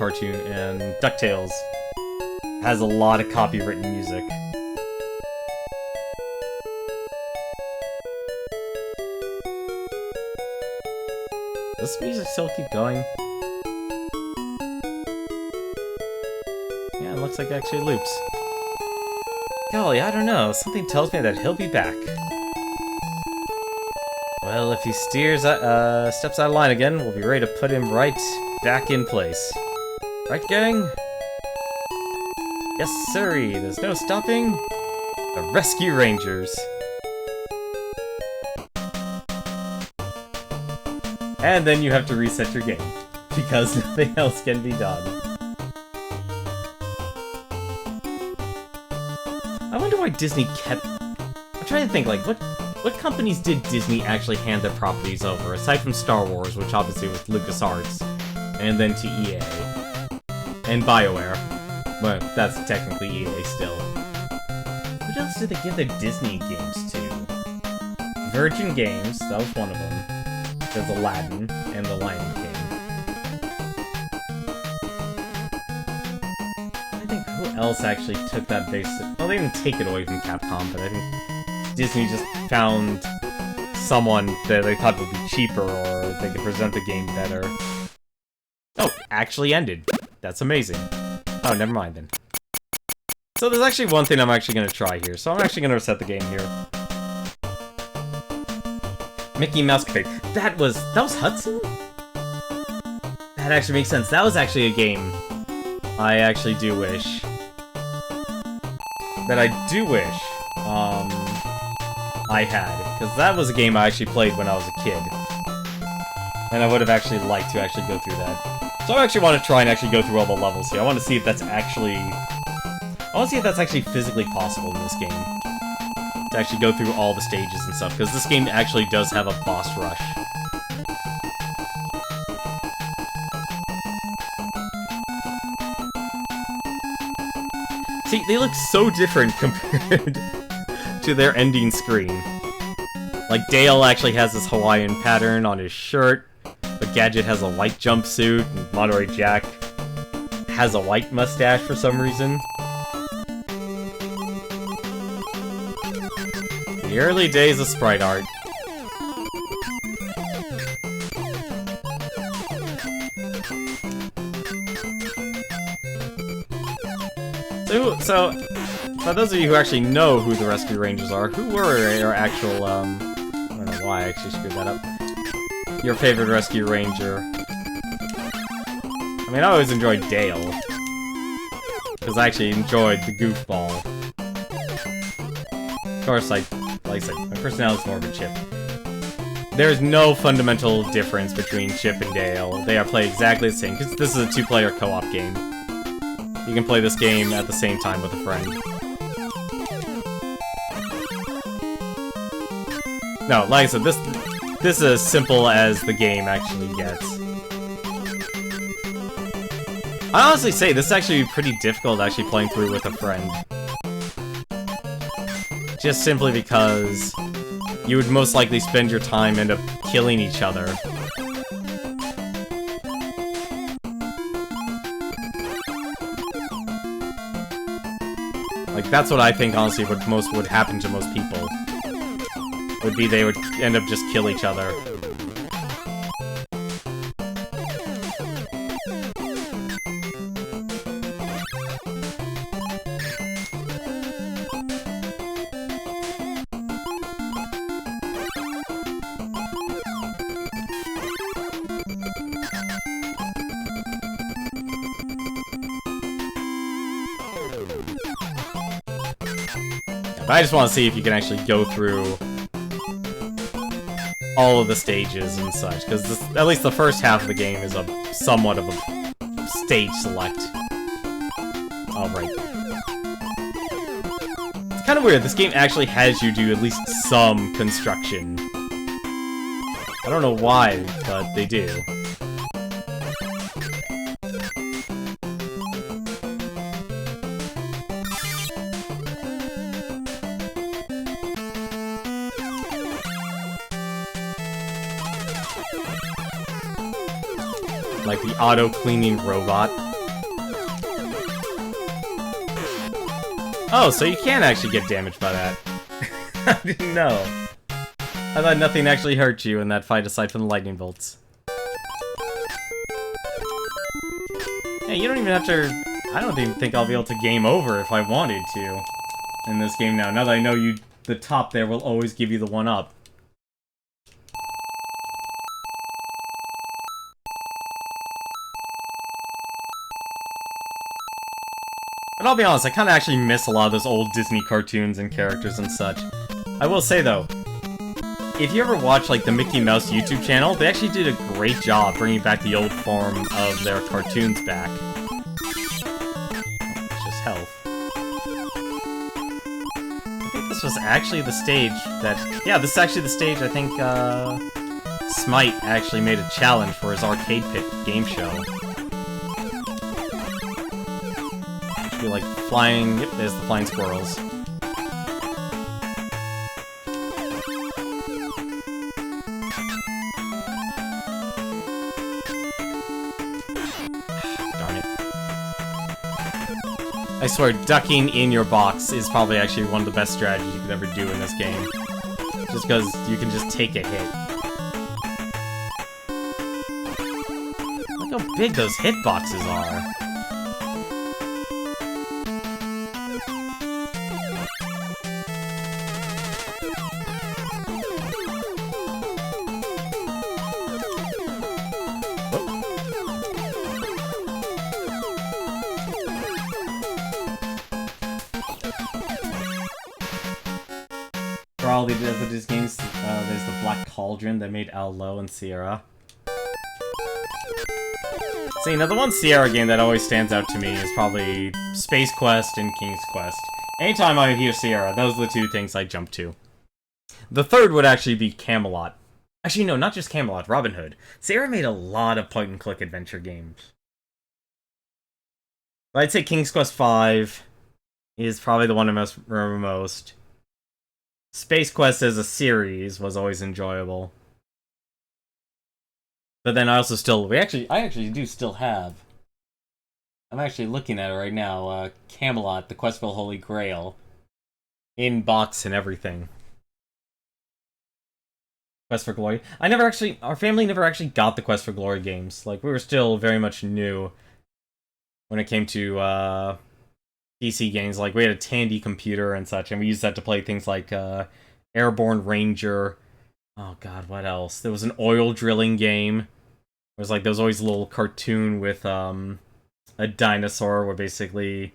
DuckTales has a lot of copywritten music. Does this music still keep going? Yeah, it looks like it actually loops. Golly, I don't know. Something tells me that he'll be back. Well, if he steps out of line again, we'll be ready to put him right back in place. Right, gang? Yes, sirree. There's no stopping the Rescue Rangers. And then you have to reset your game, because nothing else can be done. I wonder why Disney kept... I'm trying to think, like, what companies did Disney actually hand their properties over, aside from Star Wars, which obviously was LucasArts, and then to EA, and BioWare. Well, that's technically EA still. What else did they give their Disney games to? Virgin Games, that was one of them. There's Aladdin and The Lion King. Who else actually took that basic... Well, they didn't take it away from Capcom, but I think Disney just found someone that they thought would be cheaper or they could present the game better. Oh, actually ended. That's amazing. Oh, never mind then. So there's actually one thing I'm actually going to try here. So I'm actually going to reset the game here. Mickey Mouse Cafe. That was Hudson? That actually makes sense. That was actually a game I actually do wish. That I do wish I had. Because that was a game I actually played when I was a kid. And I would have actually liked to actually go through that. So I actually want to try and actually go through all the levels here. I want to see if that's actually... I want to see if that's actually physically possible in this game. To actually go through all the stages and stuff. Because this game actually does have a boss rush. See, they look so different compared to their ending screen. Like, Dale actually has this Hawaiian pattern on his shirt, but Gadget has a white jumpsuit, and Monterey Jack has a white mustache for some reason. The early days of sprite art. So, for those of you who actually know who the Rescue Rangers are, who were your actual, I don't know why I actually screwed that up. Your favorite Rescue Ranger? I mean, I always enjoyed Dale. Because I actually enjoyed the goofball. Of course, like I said, my personality is more of a Chip. There's no fundamental difference between Chip and Dale. They are played exactly the same, because this is a two-player co-op game. You can play this game at the same time with a friend. No, like I said, this is as simple as the game actually gets. I honestly say, this is actually pretty difficult actually playing through with a friend. Just simply because you would most likely spend your time end up killing each other. Like, that's what I think, honestly, would happen to most people. Would be they would end up just kill each other. I just want to see if you can actually go through all of the stages and such, because at least the first half of the game is somewhat of a stage select. Alright. It's kind of weird, this game actually has you do at least some construction. I don't know why, but they do. Like the auto-cleaning robot. Oh, so you can actually get damaged by that. I didn't know. I thought nothing actually hurt you in that fight aside from the lightning bolts. Hey, you don't even have to... I don't even think I'll be able to game over if I wanted to in this game now. Now that I know the top there will always give you the 1-up. But I'll be honest, I kind of actually miss a lot of those old Disney cartoons and characters and such. I will say, though, if you ever watch, like, the Mickey Mouse YouTube channel, they actually did a great job bringing back the old form of their cartoons back. Oh, it's just health. I think this was actually the stage that... Yeah, this is actually the stage I think, Smite actually made a challenge for his Arcade Pit game show. Be like flying. Yep, there's the flying squirrels. Darn it. I swear, ducking in your box is probably actually one of the best strategies you could ever do in this game. Just because you can just take a hit. Look how big those hitboxes are. For all the these games, there's the Black Cauldron that made Aloe and Sierra. See, now the one Sierra game that always stands out to me is probably Space Quest and King's Quest. Anytime I hear Sierra, those are the two things I jump to. The third would actually be Camelot. Actually, no, not just Camelot, Robin Hood. Sierra made a lot of point-and-click adventure games. But I'd say King's Quest V is probably the one I remember most. Space Quest as a series was always enjoyable. But then I also still... I actually do still have... I'm actually looking at it right now. Camelot, the Quest for the Holy Grail. In box and everything. Quest for Glory. Our family never actually got the Quest for Glory games. Like, we were still very much new when it came to, PC games. Like, we had a Tandy computer and such, and we used that to play things like, Airborne Ranger. Oh god, what else? There was an oil drilling game. It was like, there was always a little cartoon with, a dinosaur where basically,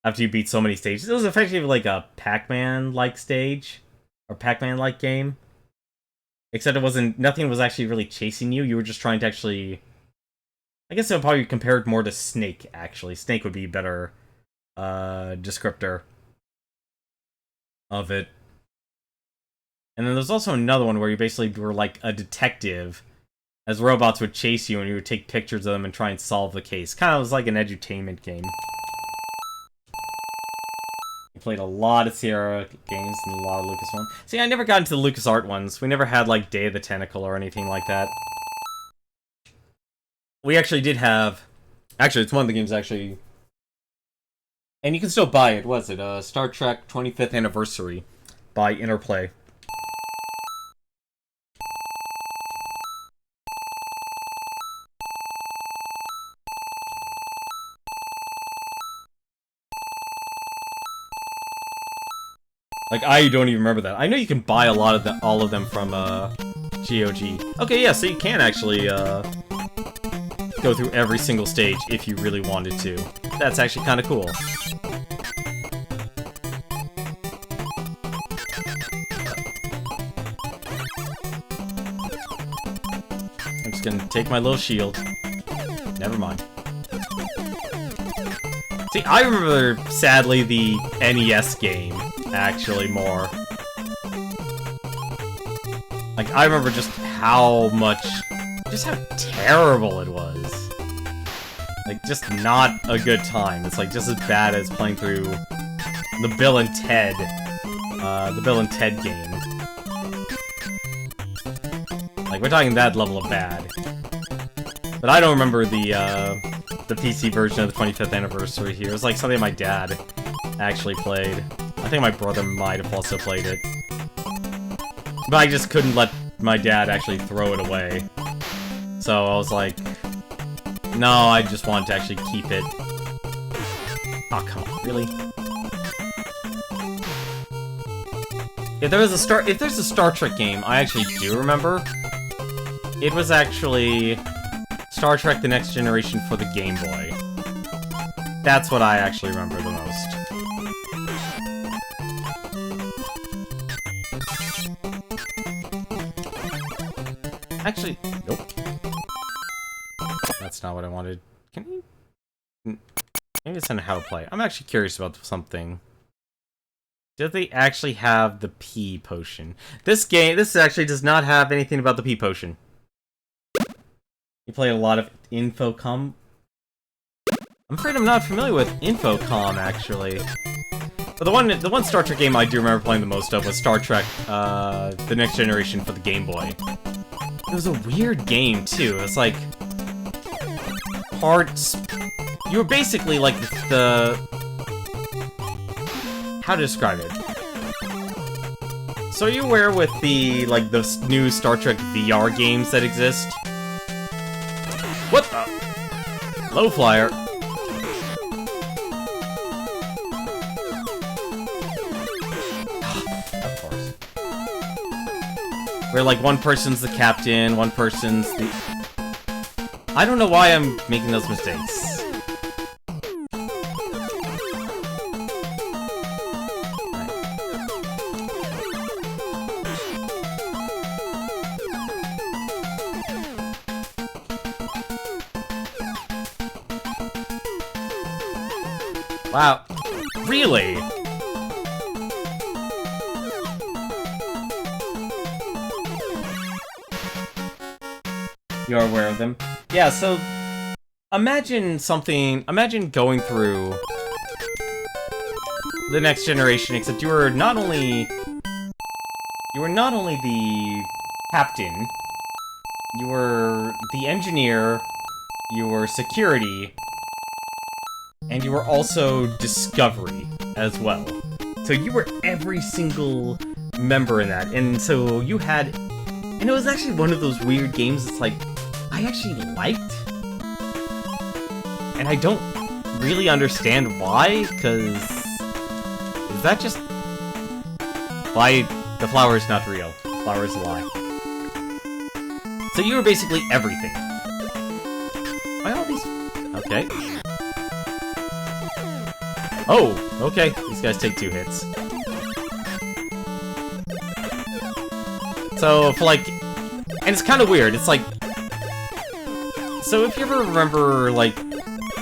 after you beat so many stages, it was effectively like a Pac-Man-like stage. Or Pac-Man-like game. Except nothing was actually really chasing you. You were just trying to actually... I guess it would probably compare it more to Snake, actually. Snake would be a better descriptor of it. And then there's also another one where you basically were like a detective, as robots would chase you and you would take pictures of them and try and solve the case. Kind of was like an edutainment game. I played a lot of Sierra games and a lot of Lucas ones. See, I never got into the LucasArts ones. We never had like Day of the Tentacle or anything like that. We actually did have... Actually, it's one of the games actually... And you can still buy it. What is it? Star Trek 25th Anniversary by Interplay. Like, I don't even remember that. I know you can buy a lot of all of them from GOG. Okay, yeah, so you can actually go through every single stage if you really wanted to. That's actually kind of cool. I'm just gonna take my little shield. Never mind. See, I remember, sadly, the NES game, actually, more. Like, I remember just how terrible it was. Like, just not a good time. It's like just as bad as playing through the Bill and Ted game. Like, we're talking that level of bad. But I don't remember the PC version of the 25th Anniversary here. It was like something my dad actually played. I think my brother might have also played it. But I just couldn't let my dad actually throw it away. So I was like, no, I just want to actually keep it. Oh, come on, really? If there's a Star Trek game, I actually do remember. It was actually Star Trek The Next Generation for the Game Boy. That's what I actually remember the most. Actually, nope. That's not what I wanted. Can you... Maybe it's on how to play. I'm actually curious about something. Do they actually have the P potion? This actually does not have anything about the P potion. You play a lot of Infocom. I'm afraid I'm not familiar with Infocom, actually. But the one Star Trek game I do remember playing the most of was Star Trek, The Next Generation for the Game Boy. It was a weird game, too. It was like... You were basically like the how to describe it. So are you aware with the, like, the new Star Trek VR games that exist? What the? Low flyer. Of course. Where, like, one person's the captain, one person's the... I don't know why I'm making those mistakes. Wow. Really? You're aware of them? Yeah, so... Imagine going through... the next generation, except you were not only... the captain, you were the engineer, you were security, and you were also Discovery as well. So you were every single member in that. And so you had... And it was actually one of those weird games that's like, I actually liked. And I don't really understand why, because... Is that just... Why the flower is not real. The flower is a lie. So you were basically everything. Why all these... Okay. Oh, okay. These guys take 2 hits. So, for like... And it's kind of weird. It's like... So if you ever remember, like,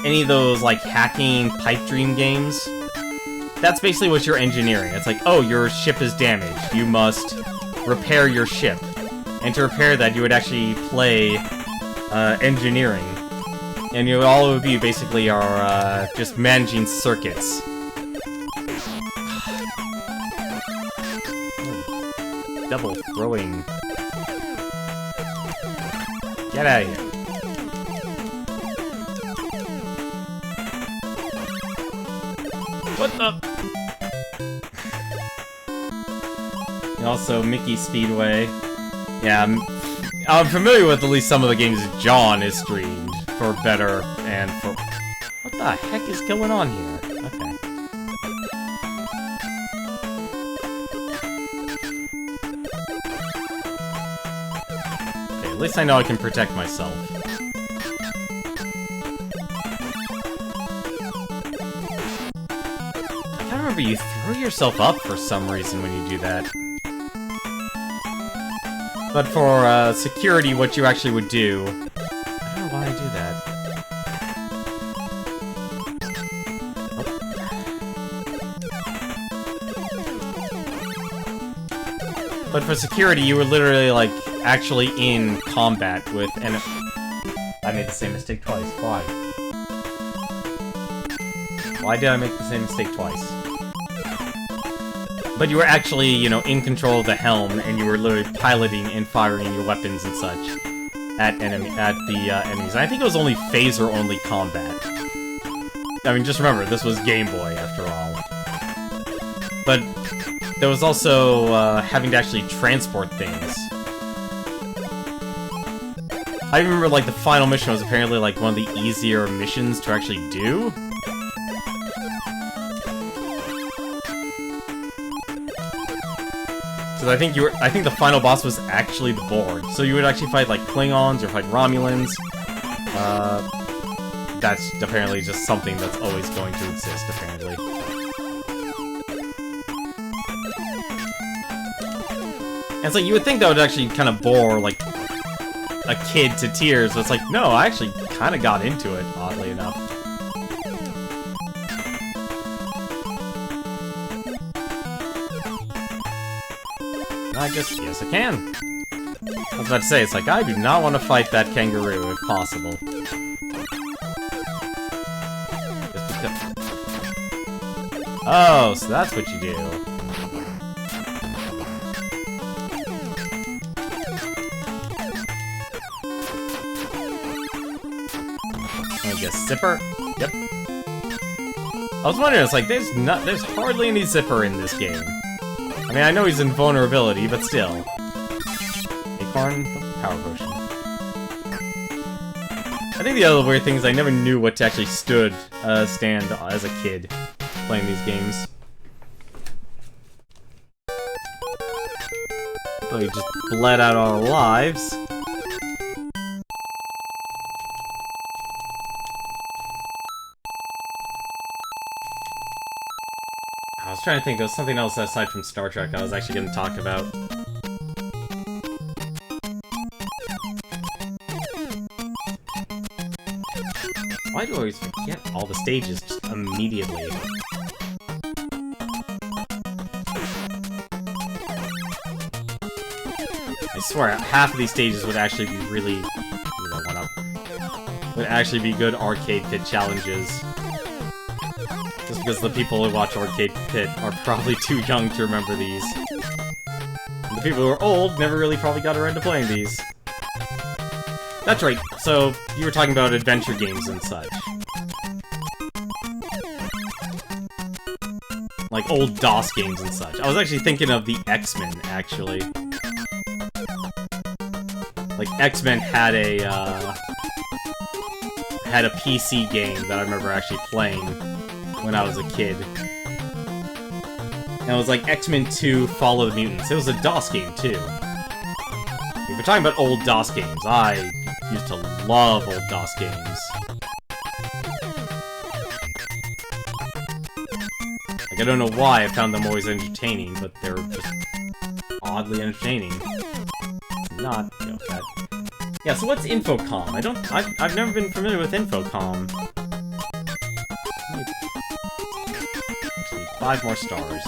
any of those, like, hacking pipe dream games, that's basically what you're engineering. It's like, oh, your ship is damaged. You must repair your ship. And to repair that, you would actually play engineering. And all it would be basically are just managing circuits. Double throwing. Get out of here. What the? And also Mickey Speedway. Yeah, I'm familiar with at least some of the games that John has streamed. For better and for... What the heck is going on here? Okay. Okay, at least I know I can protect myself. I can't remember, you throw yourself up for some reason when you do that. But for security, what you actually would do... I don't know why I do that. Oh. But for security, you were literally, like, actually in combat with... And I made the same mistake twice. Why? Why did I make the same mistake twice? But you were actually, you know, in control of the helm, and you were literally piloting and firing your weapons and such at the enemies. And I think it was only phaser-only combat. I mean, just remember, this was Game Boy, after all. But there was also having to actually transport things. I remember, like, the final mission was apparently, like, one of the easier missions to actually do. Because I think the final boss was actually the board. So you would actually fight, like, Klingons or fight Romulans. That's apparently just something that's always going to exist, apparently. And so you would think that would actually kind of bore, like, a kid to tears, but it's like, no, I actually kind of got into it, oddly enough. I guess, yes I can. I was about to say, it's like, I do not want to fight that kangaroo, if possible. Just because... Oh, so that's what you do. I guess Zipper? Yep. I was wondering, it's like, there's hardly any zipper in this game. I mean, I know he's invulnerability, but still. Acorn, power potion. I think the other weird thing is I never knew what to actually stand as a kid playing these games. So we just bled out our lives. I was trying to think of something else aside from Star Trek I was actually going to talk about. Why do I always forget all the stages just immediately? I swear, half of these stages would actually be really... would actually be good Arcade Pit challenges. Just because the people who watch Arcade Pit are probably too young to remember these. And the people who are old never really probably got around to playing these. That's right, so you were talking about adventure games and such. Like old DOS games and such. I was actually thinking of the X-Men, actually. Like, X-Men had a PC game that I remember actually playing when I was a kid. And it was like X-Men 2 Follow the Mutants. It was a DOS game, too. If we're talking about old DOS games, I used to love old DOS games. Like, I don't know why I found them always entertaining, but they're just oddly entertaining. Not, you know, that. Yeah, so what's Infocom? I've never been familiar with Infocom. Need 5 more stars.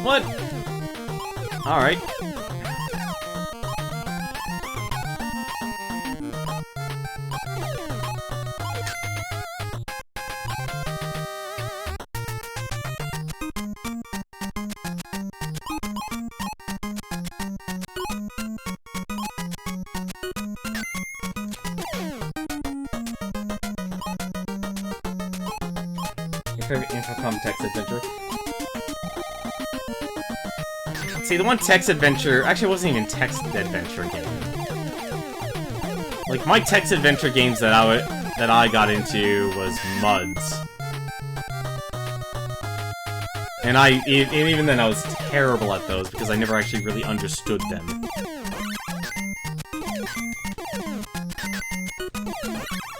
What? Alright. Infocom text adventure. See, the one text adventure actually wasn't even text adventure game. Like my text adventure games that I got into was MUDs, and even then I was terrible at those because I never actually really understood them.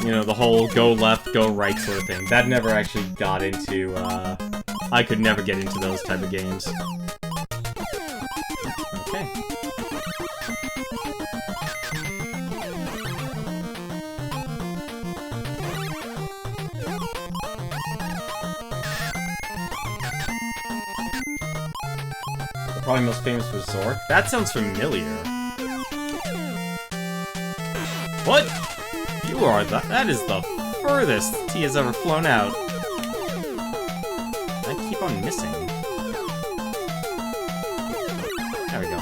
You know, the whole go left, go right sort of thing. That never actually got into, I could never get into those type of games. Okay. Probably most famous for Zork. That sounds familiar. What? You are that is the furthest T has ever flown out. I keep on missing. There we go.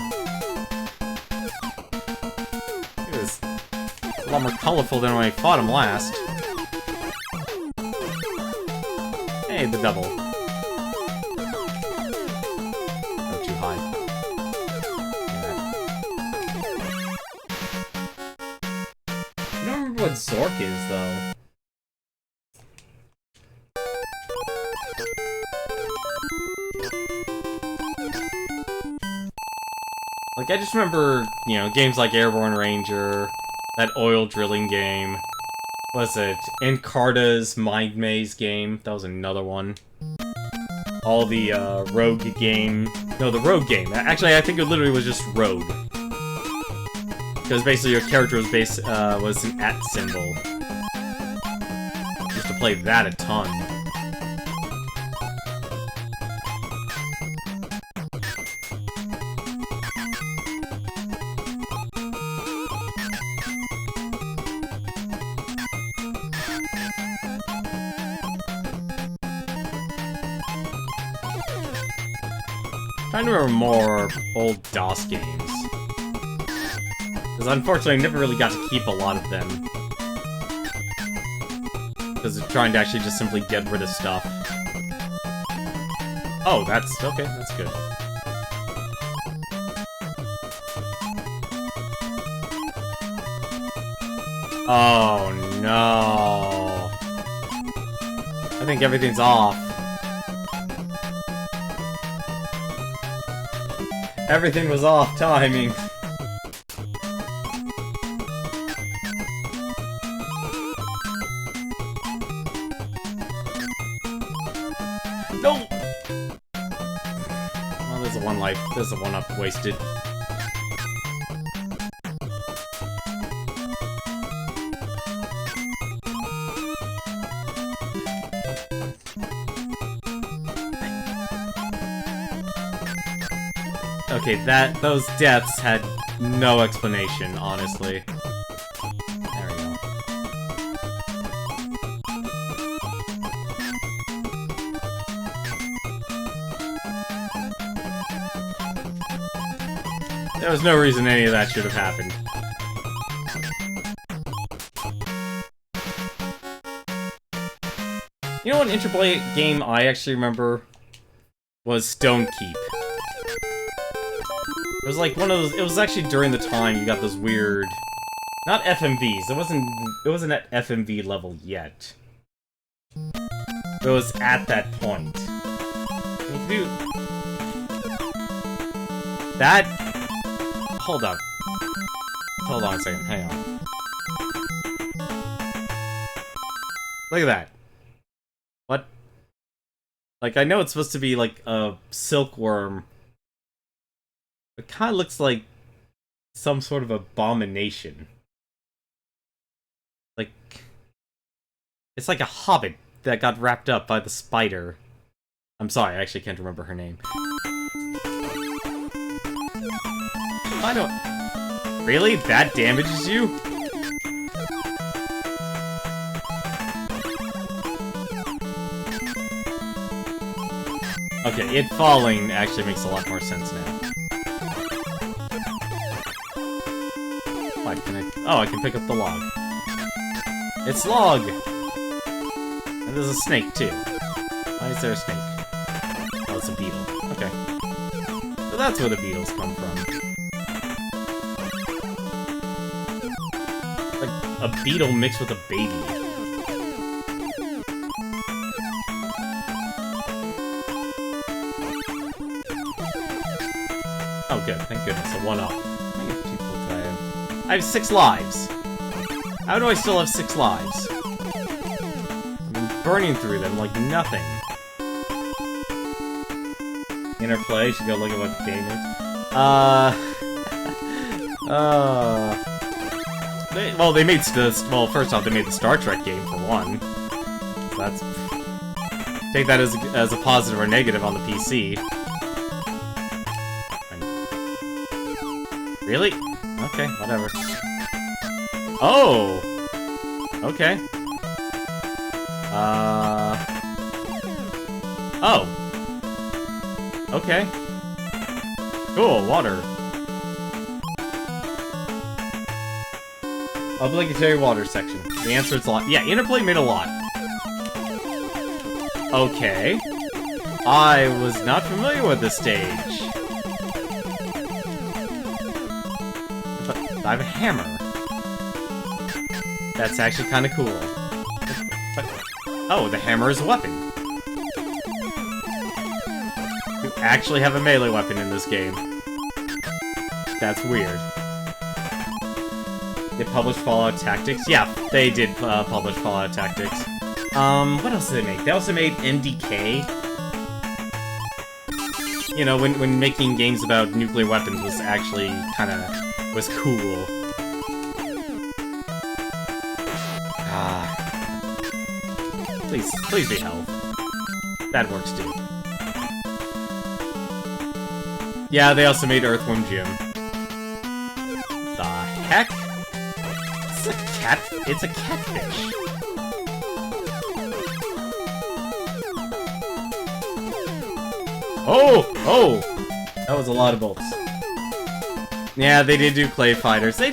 It was a lot more colorful than when I fought him last. Hey, the double. Oh, too high. What Zork is, though. Like, I just remember, you know, games like Airborne Ranger, that oil drilling game. What was it? Encarta's Mind Maze game. That was another one. All the, Rogue game. No, the Rogue game. Actually, I think it literally was just Rogue. Because basically your character was was an @ symbol. Used to play that a ton. Trying to remember more old DOS games. Because unfortunately I never really got to keep a lot of them. Because they're trying to actually just simply get rid of stuff. Oh, that's... okay, that's good. Oh, no. I think everything's off. Everything was off timing. No! Well, there's a one life. There's a one up wasted. Okay, those deaths had no explanation, honestly. There we go. There was no reason any of that should have happened. You know what Interplay game I actually remember was Stone Keep. It was like one of those. It was actually during the time you got those weird, not FMVs. It wasn't at FMV level yet. It was at that point. You can do that. Hold up. Hold on a second. Hang on. Look at that. What? Like, I know it's supposed to be like a silkworm. It kind of looks like some sort of abomination. Like, it's like a hobbit that got wrapped up by the spider. I'm sorry, I actually can't remember her name. I don't... Really? That damages you? Okay, it falling actually makes a lot more sense now. Oh, I can pick up the log. It's log! And there's a snake, too. Why is there a snake? Oh, it's a beetle. Okay. So that's where the beetles come from. Like a beetle mixed with a baby. Oh, good. Thank goodness. A 1-up. I have 6 lives. How do I still have 6 lives? I've been burning through them like nothing. Interplay, should go look at what the game is. Well, they made well, first off, they made the Star Trek game for one. So that's... Take that as a positive or negative on the PC. Really? Okay, whatever. Oh! Okay. Oh! Okay. Cool, water. Obligatory water section. The answer is a lot. Yeah, Interplay made a lot. Okay. I was not familiar with this stage. I have a hammer. That's actually kind of cool. But, oh, the hammer is a weapon. You actually have a melee weapon in this game. That's weird. They published Fallout Tactics? Yeah, they did publish Fallout Tactics. What else did they make? They also made MDK. You know, when making games about nuclear weapons was actually kind of... was cool. Please be health. That works too. Yeah, they also made Earthworm Jim. The heck? It's a cat. It's a catfish. Oh! Oh! That was a lot of bolts. Yeah, they did do Clay Fighters. They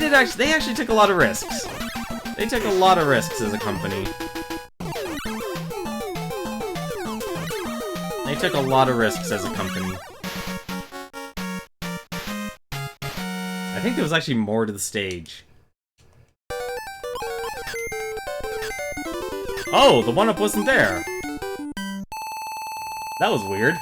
actually took a lot of risks. They took a lot of risks as a company. They took a lot of risks as a company. I think there was actually more to the stage. Oh, the 1-up wasn't there. That was weird.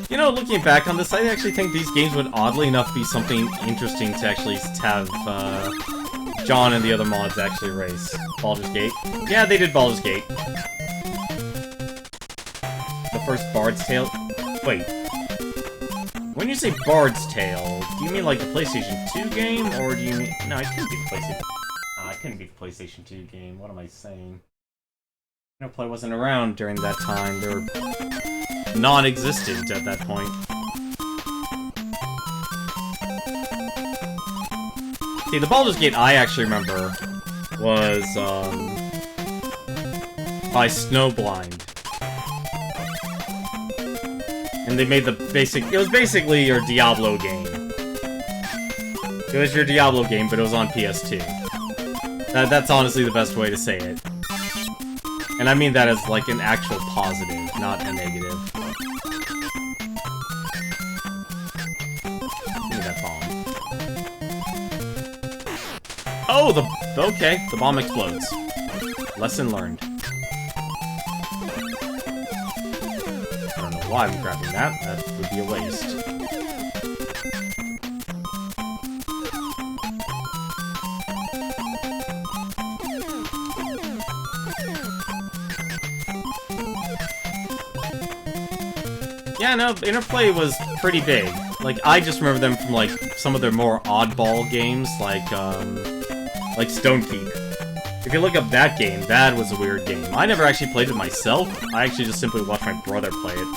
You know, looking back on this, I actually think these games would oddly enough be something interesting to actually have John and the other mods actually race. Baldur's Gate. Yeah, they did Baldur's Gate. The first Bard's Tale. Wait. When you say Bard's Tale, do you mean like the PlayStation 2 game, or do you mean... No, it couldn't be the PlayStation... it couldn't be the PlayStation 2 game. What am I saying? Interplay wasn't around during that time. They were non-existent at that point. See, the Baldur's Gate I actually remember was, by Snowblind. And they made the basic... It was basically your Diablo game. It was your Diablo game, but it was on PS2. That's honestly the best way to say it. And I mean that as, like, an actual positive, not a negative. Give me that bomb. Oh, okay, the bomb explodes. Lesson learned. I don't know why I'm grabbing that. That would be a waste. Yeah, no, Interplay was pretty big. Like, I just remember them from, like, some of their more oddball games, like Stonekeep. If you look up that game, that was a weird game. I never actually played it myself. I actually just simply watched my brother play it.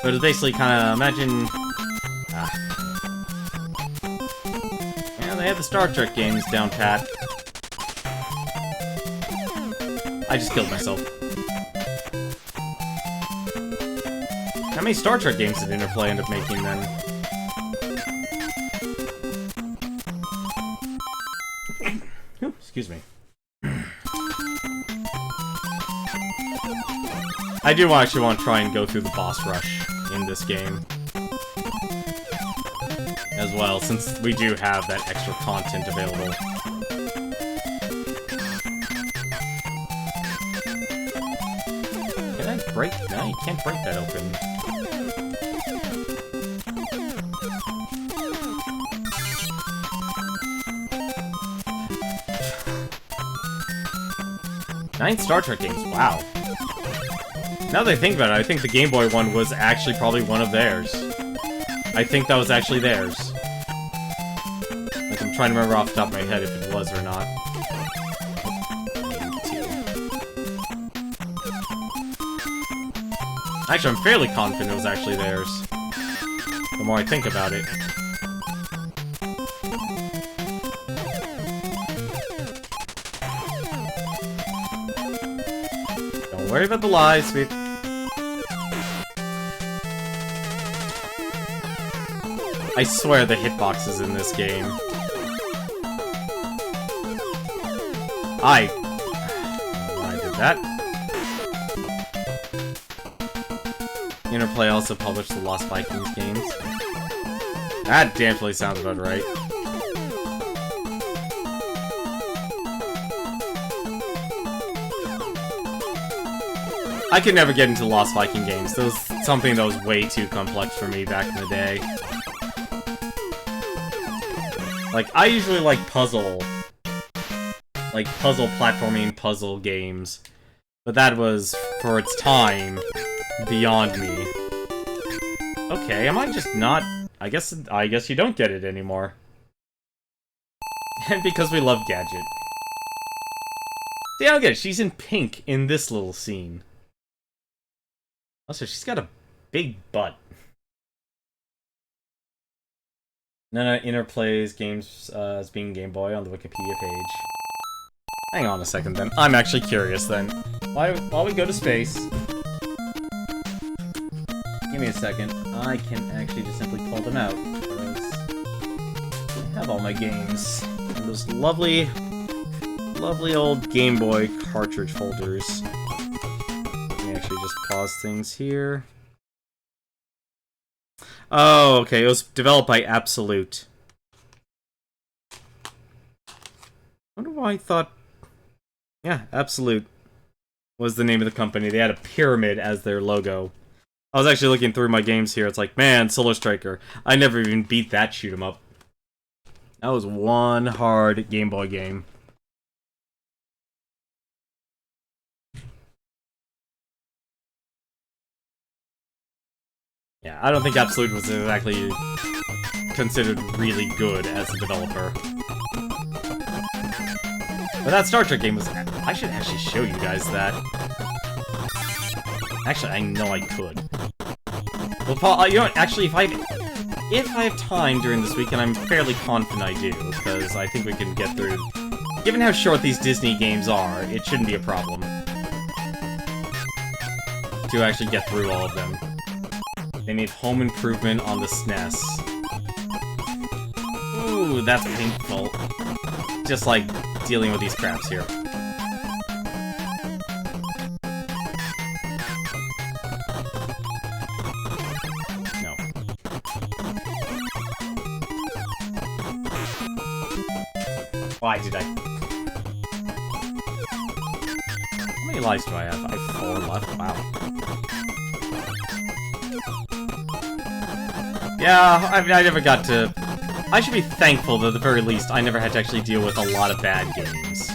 But it's basically kind of, imagine... Yeah, they have the Star Trek games down pat. I just killed myself. How many Star Trek games did Interplay end up making, then? Ooh, excuse me. I do actually want to try and go through the boss rush in this game. As well, since we do have that extra content available. Can I break? No, you can't break that open. Nine Star Trek games, wow. Now that I think about it, I think the Game Boy one was actually probably one of theirs. I think that was actually theirs. Like, I'm trying to remember off the top of my head if it was or not. Actually, I'm fairly confident it was actually theirs. The more I think about it. Don't worry about the lies, sweet. I swear the hitboxes in this game. I did that. Interplay also published the Lost Vikings games. That definitely sounds about right. I could never get into Lost Viking games. That was something that was way too complex for me back in the day. Like, I usually like puzzle platforming puzzle games. But that was, for its time, beyond me. Okay, am I just not... I guess you don't get it anymore. And because we love Gadget. See, I don't get it. She's in pink in this little scene. Also, she's got a big butt. None of Interplay's games as being Game Boy on the Wikipedia page. Hang on a second then. I'm actually curious then. While we go to space... me a second. I can actually just simply pull them out. Because I have all my games. And those lovely, lovely old Game Boy cartridge holders. Let me actually just pause things here. Oh, okay. It was developed by Absolute. I wonder why I thought... Yeah, Absolute was the name of the company. They had a pyramid as their logo. I was actually looking through my games here. It's like, man, Solar Striker. I never even beat that shoot 'em up. That was one hard Game Boy game. Yeah, I don't think Absolute was exactly considered really good as a developer. But that Star Trek game was... I should actually show you guys that. Actually, I know I could. Well, Paul, you know what? Actually, if I have time during this week, and I'm fairly confident I do, because I think we can get through... Given how short these Disney games are, it shouldn't be a problem to actually get through all of them. They need Home Improvement on the SNES. Ooh, that's painful. Just like dealing with these craps here. No. Why did I? How many lives do I have? I have 4 left. Wow. Yeah, I mean, I never got to... I should be thankful that at the very least I never had to actually deal with a lot of bad games.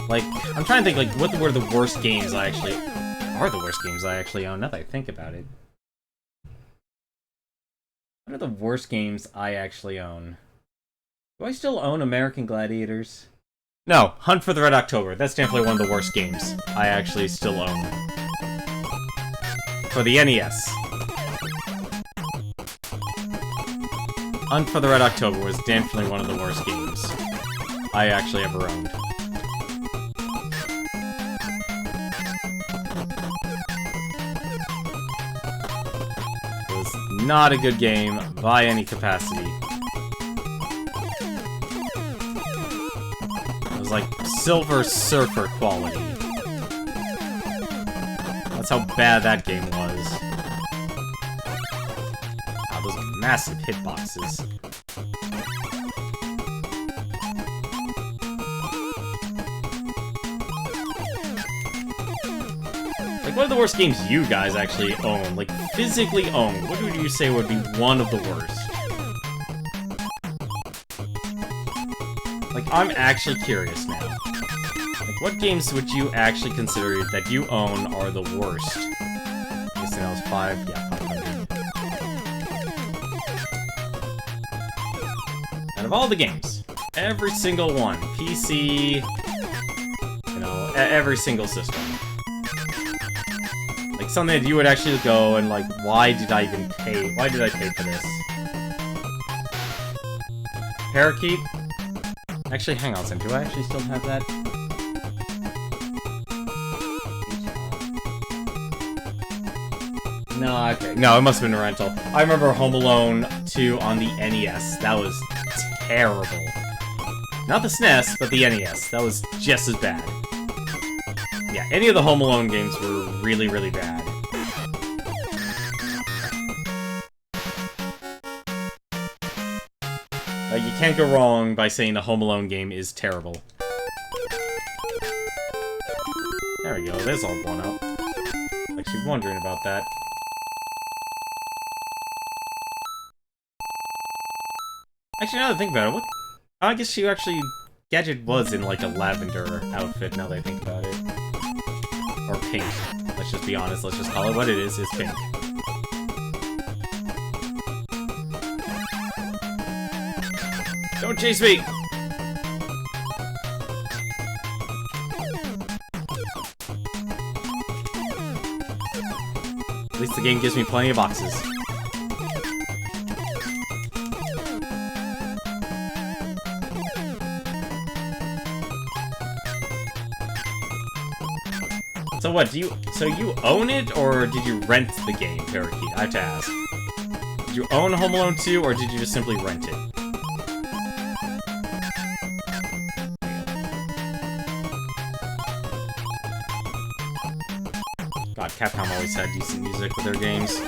Like, I'm trying to think, like, what were the worst games I actually... are the worst games I actually own, now that I think about it. What are the worst games I actually own? Do I still own American Gladiators? No, Hunt for the Red October. That's definitely one of the worst games I actually still own. For the NES. Hunt for the Red October was definitely one of the worst games I actually ever owned. It was not a good game by any capacity. It was like Silver Surfer quality. That's how bad that game was. Wow, those are massive hitboxes. Like, what are the worst games you guys actually own? Like, physically own. What would you say would be one of the worst? Like, I'm actually curious now. Like, what games would you actually consider that you own are the worst? I guess that was 5. Yeah, 500. Out of all the games, every single one, PC, you know, every single system. Like, something that you would actually go and, like, why did I even pay? Why did I pay for this? Parakeet? Actually, hang on a second. Do I actually still have that? No, okay. No, it must have been a rental. I remember Home Alone 2 on the NES. That was terrible. Not the SNES, but the NES. That was just as bad. Yeah, any of the Home Alone games were really, really bad. You can't go wrong by saying a Home Alone game is terrible. There we go, there's all blown out. Actually wondering about that. Actually, now that I think about it, what... I guess she actually... Gadget was in, like, a lavender outfit, now that I think about it. Or pink. Let's just be honest, let's just call it what it is, it's pink. Don't chase me! At least the game gives me plenty of boxes. So what, so you own it, or did you rent the game, Parakeet? I have to ask. Did you own Home Alone 2, or did you just simply rent it? God, Capcom always had decent music with their games.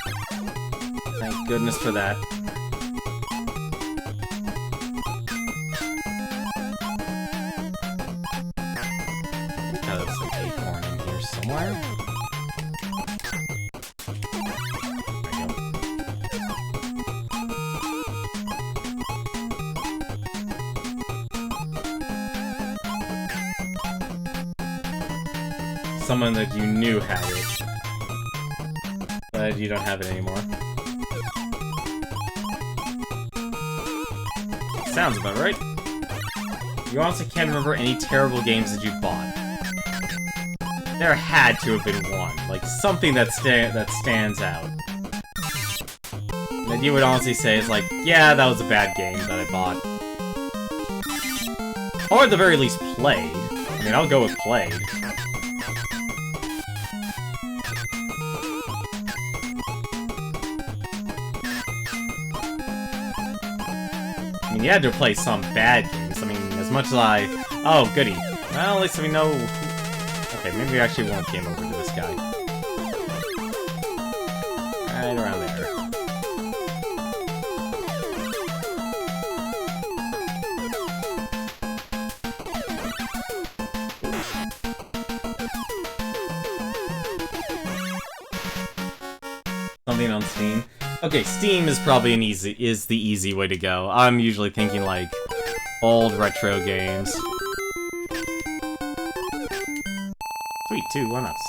Thank goodness for that. There's an acorn in here somewhere. There we go. Someone that you knew had it. But you don't have it anymore. Sounds about right. You honestly can't remember any terrible games that you bought. There had to have been one, like something that stands out. That you would honestly say is like, yeah, that was a bad game that I bought. Or at the very least, played. I mean, I'll go with played. I mean, you had to play some bad games. I mean, as much as oh, goody. Well, at least we know... Okay, maybe we actually won't game over to this guy. Right around there. Something on Steam. Okay, Steam is probably the easy way to go. I'm usually thinking like old retro games. Sweet, 2 1-ups.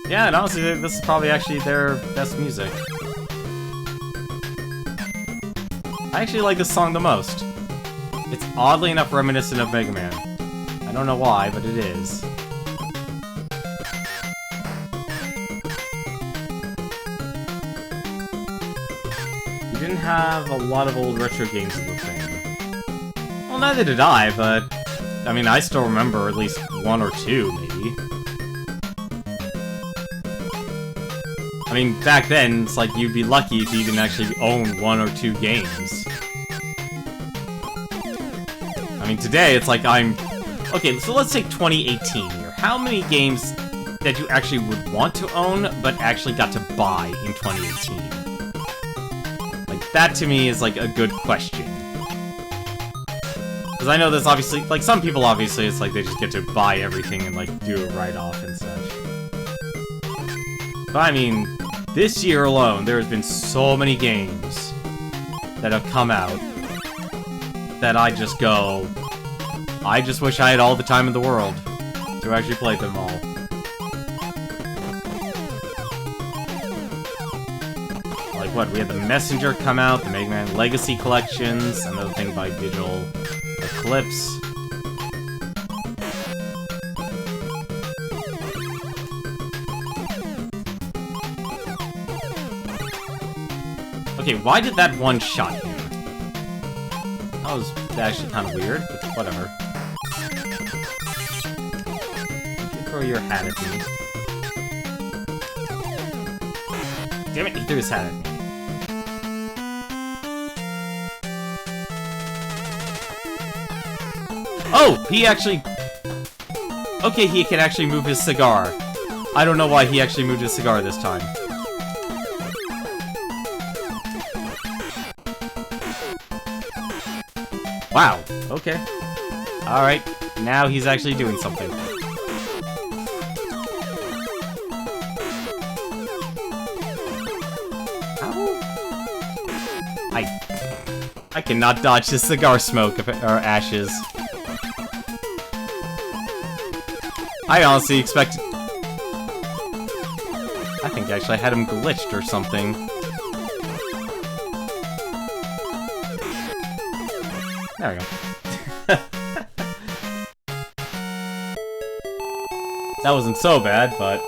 Yeah, and honestly, this is probably actually their best music. I actually like this song the most. It's oddly enough reminiscent of Mega Man. I don't know why, but it is. You didn't have a lot of old retro games in the thing. Well, neither did I, but... I mean, I still remember at least 1 or 2, maybe. I mean, back then, it's like you'd be lucky if you even actually own 1 or 2 games. I mean, today, it's like I'm... Okay, so let's take 2018 here. How many games that you actually would want to own, but actually got to buy in 2018? Like, that to me is, like, a good question. Because I know there's obviously... Like, some people, obviously, it's like they just get to buy everything and, like, do a write-off and such. But, I mean... This year alone, there has been so many games that have come out that I just go, I just wish I had all the time in the world to actually play them all. Like what, we had the Messenger come out, the Mega Man Legacy Collections, another thing by Digital Eclipse. Okay, why did that one shot him? That was actually kind of weird, but whatever. You can throw your hat at me. Damn it, he threw his hat at me. Oh, he actually... Okay, he can actually move his cigar. I don't know why he actually moved his cigar this time. Wow, okay. Alright, now he's actually doing something. Ow. I cannot dodge the cigar smoke or ashes. I honestly expected... I think actually I had him glitched or something. There we go. That wasn't so bad, but...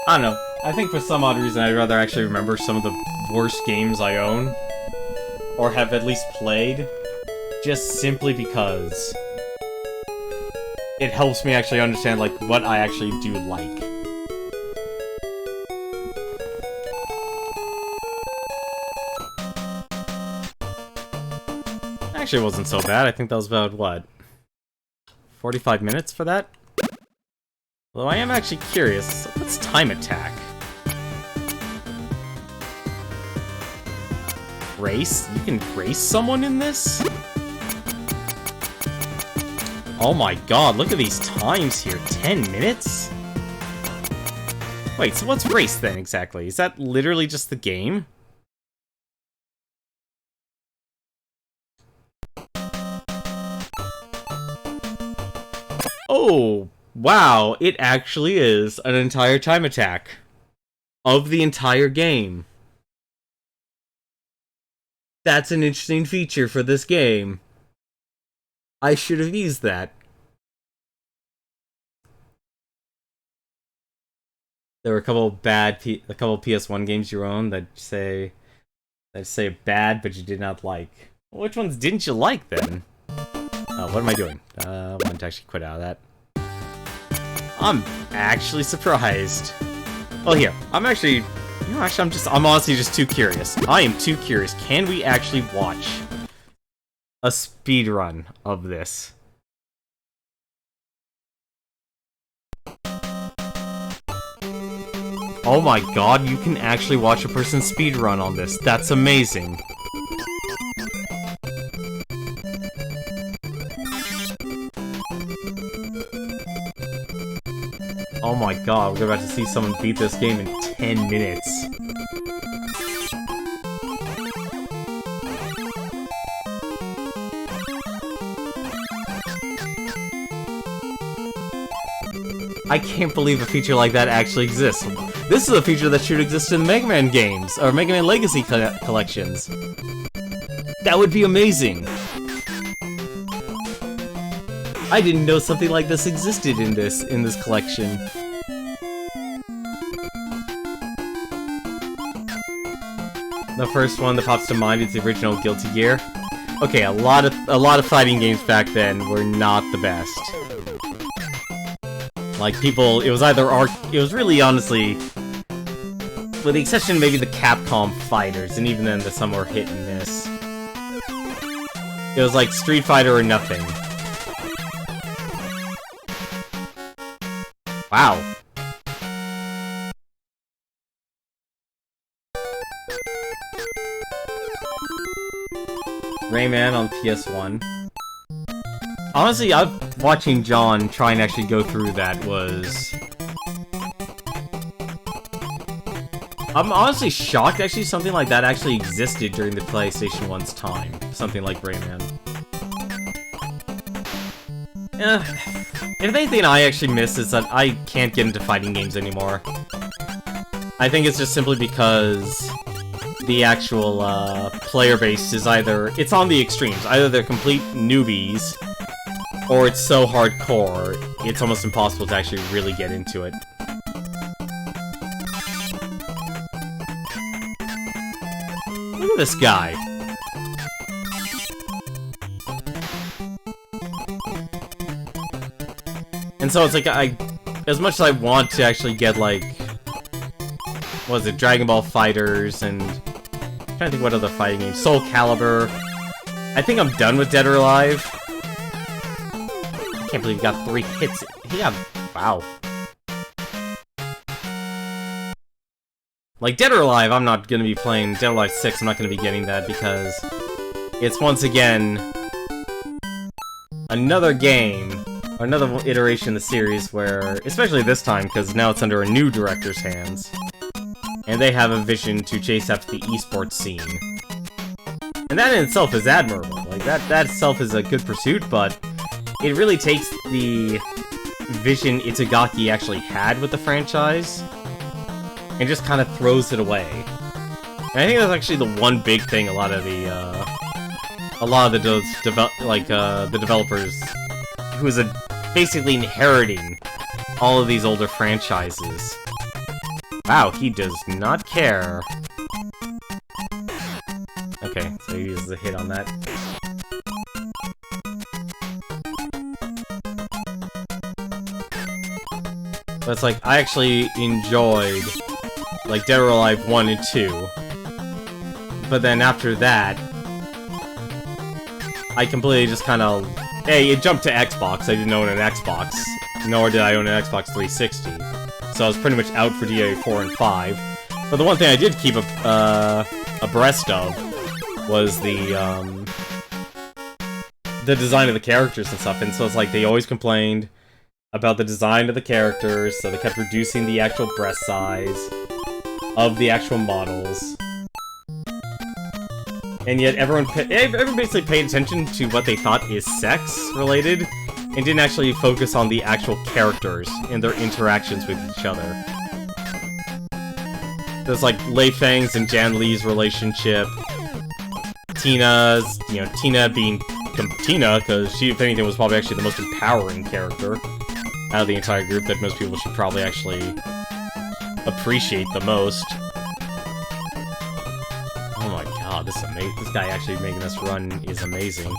I don't know. I think for some odd reason I'd rather actually remember some of the worst games I own. Or have at least played. Just simply because it helps me actually understand, like, what I actually do like. Actually, it wasn't so bad. I think that was about, what, 45 minutes for that? Although I am actually curious, what's time attack? Race? You can race someone in this? Oh my god, look at these times here. 10 minutes? Wait, so what's race then exactly? Is that literally just the game? Oh, wow, it actually is an entire time attack of the entire game. That's an interesting feature for this game. I should have used that. There were a couple PS1 games you owned that say bad, but you did not like. Which ones didn't you like then? What am I doing? I want to actually quit out of that. I'm actually surprised. Well, here, I'm actually, I'm honestly just too curious. I am too curious. Can we actually watch a speedrun of this? Oh my god, you can actually watch a person speedrun on this. That's amazing. Oh my god, we're about to see someone beat this game in 10 minutes. I can't believe a feature like that actually exists. This is a feature that should exist in Mega Man games, or Mega Man Legacy collections. That would be amazing. I didn't know something like this existed in this collection. The first one that pops to mind is the original Guilty Gear. Okay, a lot of fighting games back then were not the best. Like, people, it was really, honestly, with the exception of maybe the Capcom fighters, and even then, some were hit and miss. It was like Street Fighter or nothing. Wow. Rayman on PS1. Honestly, watching John try and actually go through that was... I'm honestly shocked actually something like that actually existed during the PlayStation 1's time. Something like Rayman. If anything I actually miss is that I can't get into fighting games anymore. I think it's just simply because the actual player base is it's on the extremes. Either they're complete newbies, or it's so hardcore, it's almost impossible to actually really get into it. Look at this guy. And so it's like, as much as I want to actually get, like, what is it, Dragon Ball Fighters, and I'm trying to think what other fighting games, Soul Calibur. I think I'm done with Dead or Alive. I can't believe he got 3 hits. Wow. Like, Dead or Alive, I'm not gonna be playing. Dead or Alive 6, I'm not gonna be getting that because it's once again another game, or another iteration in the series where, especially this time, because now it's under a new director's hands, and they have a vision to chase after the esports scene. And that in itself is admirable. Like, that itself is a good pursuit, but it really takes the vision Itagaki actually had with the franchise and just kind of throws it away. And I think that's actually the one big thing a lot of the developers who is basically inheriting all of these older franchises. Wow, he does not care. Okay, so he uses a hit on that. But it's like, I actually enjoyed, like, Dead or Alive 1 and 2. But then after that, I completely just kind of... Hey, it jumped to Xbox. I didn't own an Xbox. Nor did I own an Xbox 360. So I was pretty much out for DA 4 and 5. But the one thing I did keep abreast of was the design of the characters and stuff. And so it's like, they always complained about the design of the characters, so they kept reducing the actual breast size of the actual models. And yet everyone basically paid attention to what they thought is sex-related, and didn't actually focus on the actual characters and their interactions with each other. There's like Lei Feng's and Jan Li's relationship, Tina's, you know, Tina being Tina, because she, if anything, was probably actually the most empowering character out of the entire group that most people should probably actually appreciate the most. Oh my god, this is amazing. This guy actually making this run is amazing.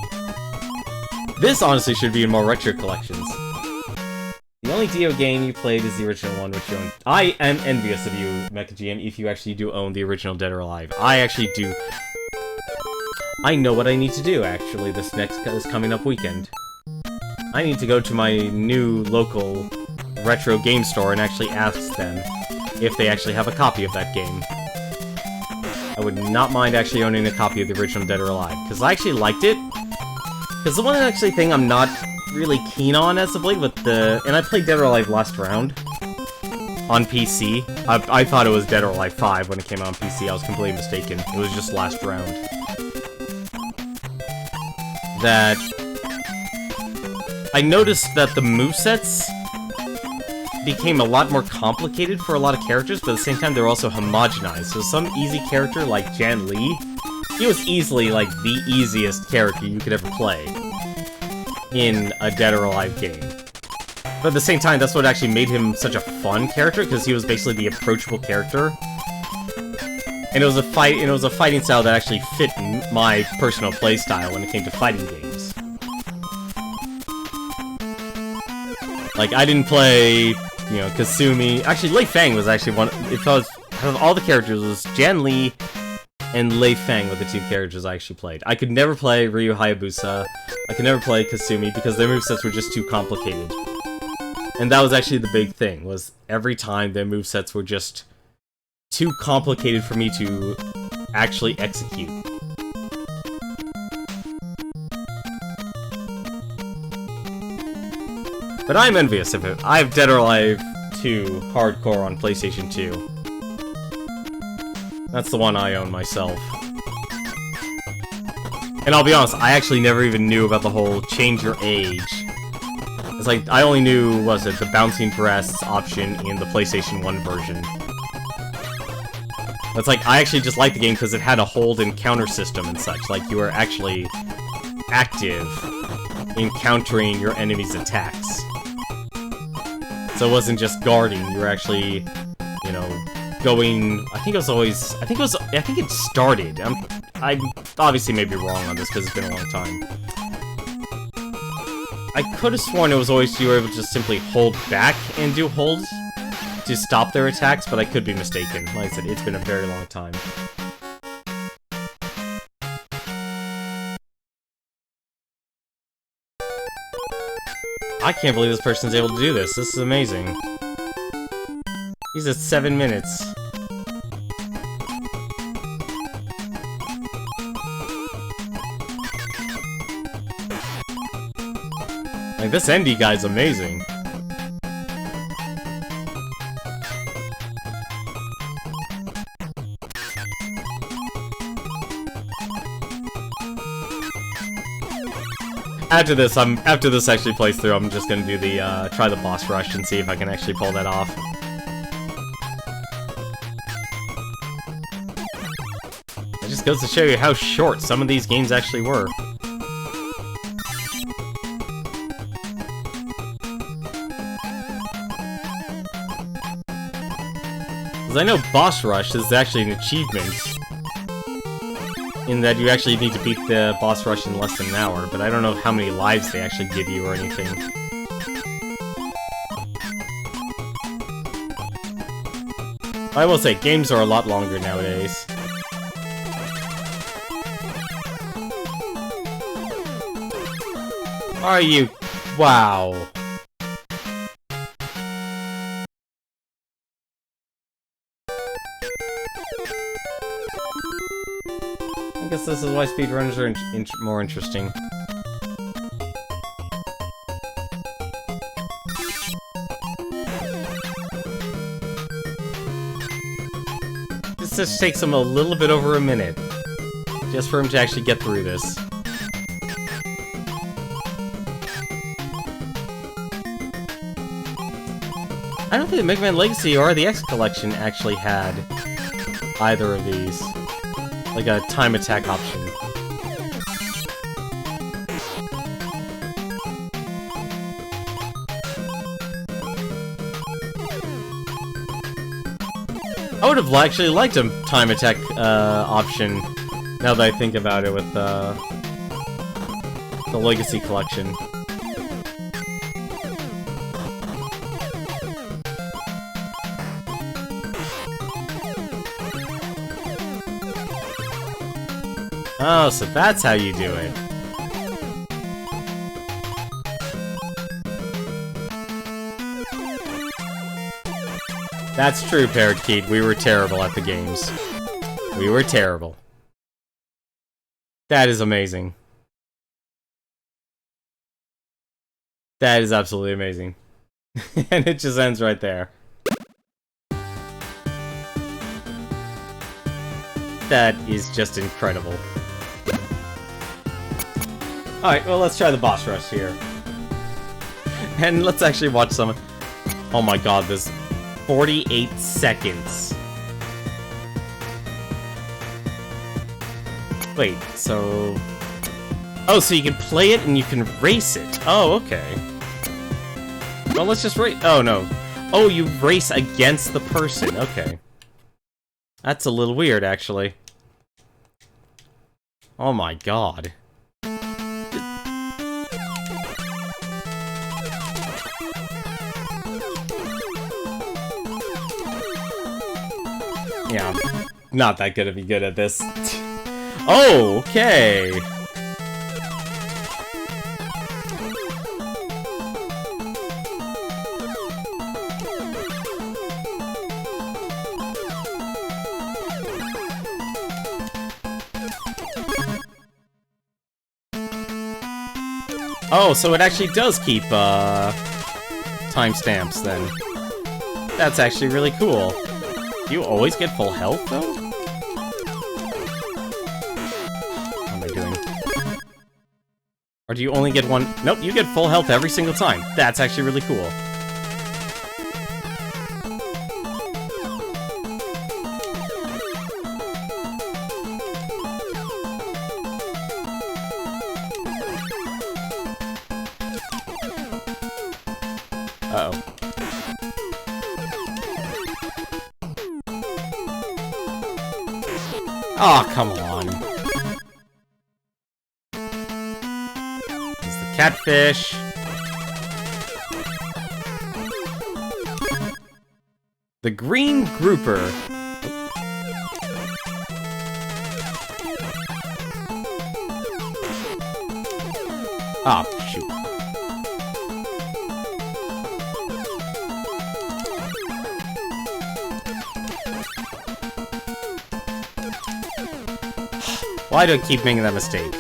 This honestly should be in more retro collections. The only Dio game you played is the original one, which you own. I am envious of you, Mecha GM, if you actually do own the original Dead or Alive. I actually do. I know what I need to do, actually, this coming up weekend. I need to go to my new local retro game store and actually ask them if they actually have a copy of that game. I would not mind actually owning a copy of the original Dead or Alive, because I actually liked it. Because the one actually thing I'm not really keen on as of late with the... And I played Dead or Alive last round on PC. I thought it was Dead or Alive 5 when it came out on PC. I was completely mistaken. It was just last round. That... I noticed that the movesets became a lot more complicated for a lot of characters, but at the same time, they're also homogenized. So some easy character like Jan Li, he was easily, like, the easiest character you could ever play in a Dead or Alive game. But at the same time, that's what actually made him such a fun character, because he was basically the approachable character. And it was a fighting style that actually fit my personal playstyle when it came to fighting games. Like, I didn't play, you know, Kasumi. Actually, Lei Feng was actually one. If I was, out of all the characters, it was Jan Li and Lei Feng were the two characters I actually played. I could never play Ryu Hayabusa. I could never play Kasumi because their movesets were just too complicated. And that was actually the big thing, was every time their movesets were just too complicated for me to actually execute. But I'm envious of it. I have Dead or Alive 2 Hardcore on PlayStation 2. That's the one I own myself. And I'll be honest, I actually never even knew about the whole change your age. It's like, I only knew, what was it, the bouncing breasts option in the PlayStation 1 version. It's like, I actually just liked the game because it had a hold and counter system and such. Like, you were actually active in countering your enemy's attacks. So it wasn't just guarding, you were actually, you know, going... I think it started. I obviously may be wrong on this because it's been a long time. I could have sworn it was always you were able to just simply hold back and do holds to stop their attacks, but I could be mistaken. Like I said, it's been a very long time. I can't believe this person's able to do this. This is amazing. He's at 7 minutes. Like, this ND guy's amazing. After this actually plays through, I'm just gonna do the, try the boss rush and see if I can actually pull that off. It just goes to show you how short some of these games actually were. Because I know Boss Rush is actually an achievement, in that you actually need to beat the Boss Rush in less than an hour, but I don't know how many lives they actually give you or anything. I will say, games are a lot longer nowadays. Are you... Wow. I guess this is why speedrunners are more interesting. This just takes him a little bit over a minute, just for him to actually get through this. I don't think the Mega Man Legacy or the X Collection actually had either of these. Like a time attack option. I would have actually liked a time attack option, now that I think about it, with the Legacy Collection. Oh, so that's how you do it. That's true, Parakeet. We were terrible at the games. We were terrible. That is amazing. That is absolutely amazing. And it just ends right there. That is just incredible. Alright, well, let's try the boss rush here. And let's actually watch some... Oh my god, this 48 seconds. Wait, so... Oh, so you can play it and you can race it. Oh, okay. Well, let's just race... Oh, no. Oh, you race against the person. Okay. That's a little weird, actually. Oh my god. Yeah, I'm not that good at this. Oh, okay. Oh, so it actually does keep, timestamps, then. That's actually really cool. Do you always get full health, though? What am I doing? Or do you only get one? Nope, you get full health every single time. That's actually really cool. Uh-oh. Oh, come on. There's the catfish. The green grouper. Ah, oh, shoot. Why do I keep making that mistake?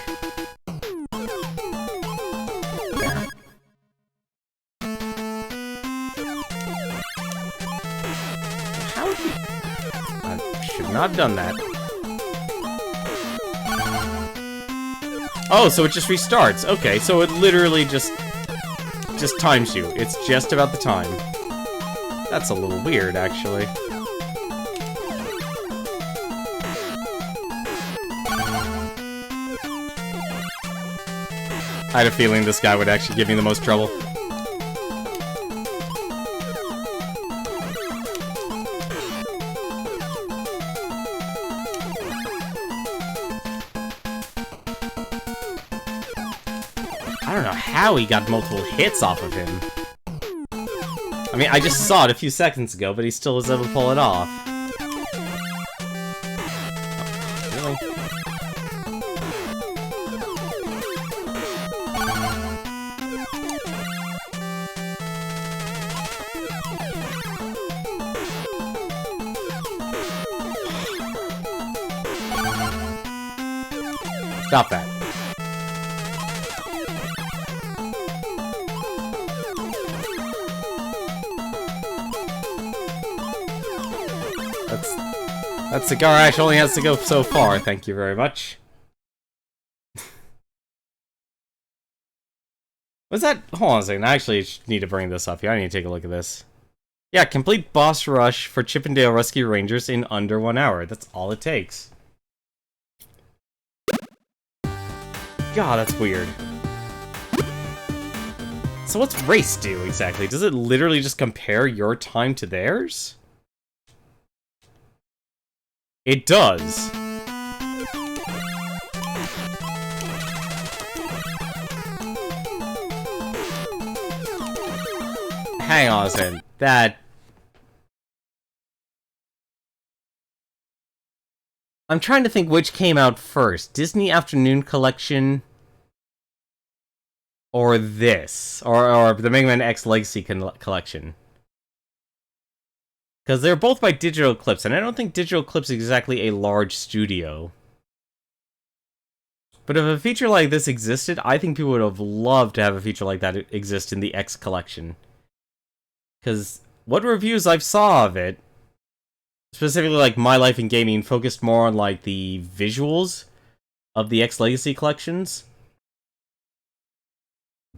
There. How did you... I should not have done that. Oh, so it just restarts. Okay, so it literally just times you. It's just about the time. That's a little weird, actually. I had a feeling this guy would actually give me the most trouble. don't know how he got multiple hits off of him. I mean, I just saw it a few seconds ago, but he still was able to pull it off. Oh, really? Stop that. That cigar actually only has to go so far, thank you very much. Was that... Hold on a second, I actually need to bring this up here. I need to take a look at this. Yeah, complete boss rush for Chippendale Rescue Rangers in under 1 hour. That's all it takes. God, that's weird. So what's race do, exactly? Does it literally just compare your time to theirs? It does. Hang on a second. That... I'm trying to think which came out first. Disney Afternoon Collection... or this. Or the Mega Man X Legacy Collection. Because they're both by Digital Eclipse, and I don't think Digital Eclipse is exactly a large studio. But if a feature like this existed, I think people would have loved to have a feature like that exist in the X Collection. Because what reviews I've saw of it, specifically like My Life in Gaming, focused more on like the visuals of the X Legacy collections.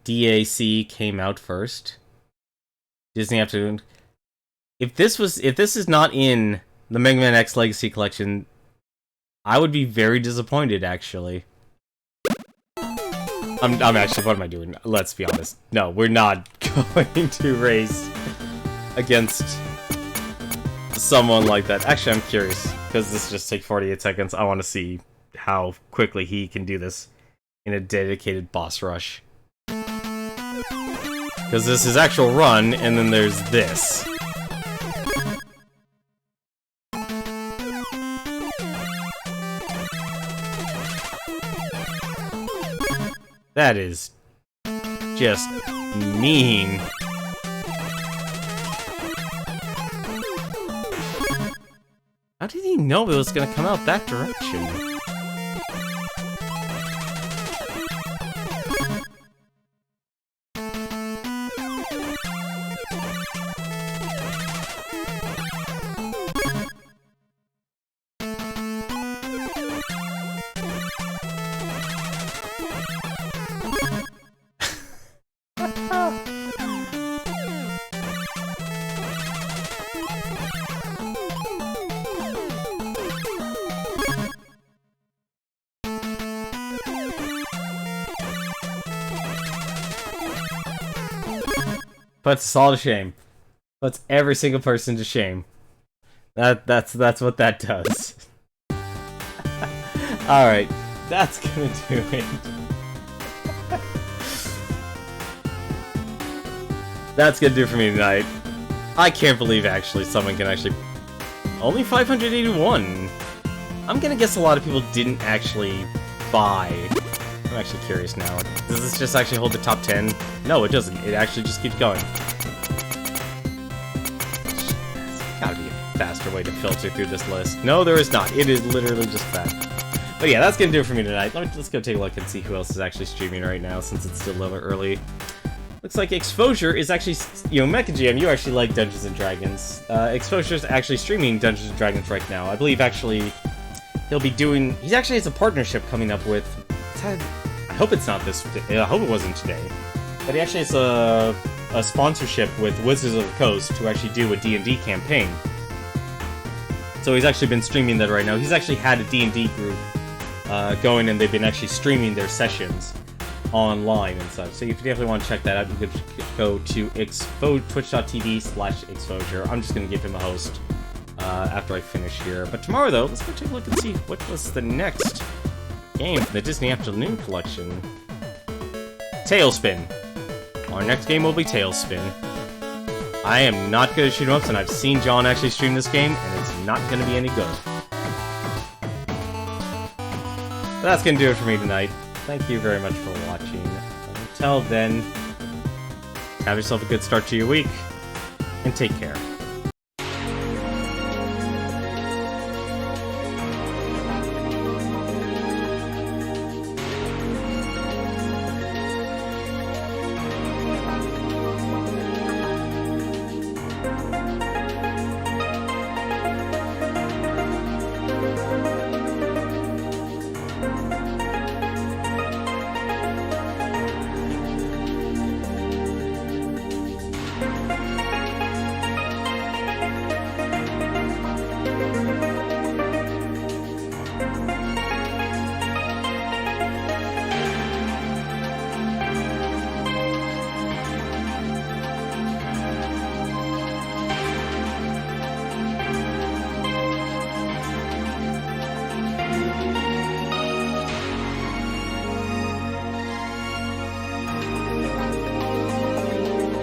DAC came out first. Disney Afternoon. If this is not in the Mega Man X Legacy collection, I would be very disappointed, actually. I'm actually, what am I doing? Let's be honest. No, we're not going to race against someone like that. Actually, I'm curious, because this just takes 48 seconds. I want to see how quickly he can do this in a dedicated boss rush. Because this is actual run, and then there's this. That is just mean. How did he know it was gonna come out that direction? Puts us all to shame. Puts every single person to shame. That's what that does. Alright, that's gonna do it. That's gonna do it for me tonight. I can't believe actually someone can actually... Only 581! I'm gonna guess a lot of people didn't actually buy... I'm actually curious now. Does this just actually hold the top 10? No, it doesn't. It actually just keeps going. There's gotta be a faster way to filter through this list. No, there is not. It is literally just that. But yeah, that's gonna do it for me tonight. Let's go take a look and see who else is actually streaming right now, since it's still a little early. Looks like Exposure is actually, you know, Mecha GM, you actually like Dungeons & Dragons. Exposure is actually streaming Dungeons & Dragons right now. I believe actually he'll be doing, he actually has a partnership coming up with, I hope it's not this, I hope it wasn't today, but he actually has a sponsorship with Wizards of the Coast to actually do a D&D campaign. So he's actually been streaming that right now. He's actually had a D&D group going, and they've been actually streaming their sessions online and such. So if you definitely want to check that out, you could go to twitch.tv/exposure. I'm just going to give him a host after I finish here. But tomorrow, though, let's go take a look and see what was the next game from the Disney Afternoon Collection. Tailspin. Our next game will be Tailspin. I am not good at shoot 'em ups, and I've seen John actually stream this game, and it's not going to be any good. But that's going to do it for me tonight. Thank you very much for watching. Until then, have yourself a good start to your week, and take care.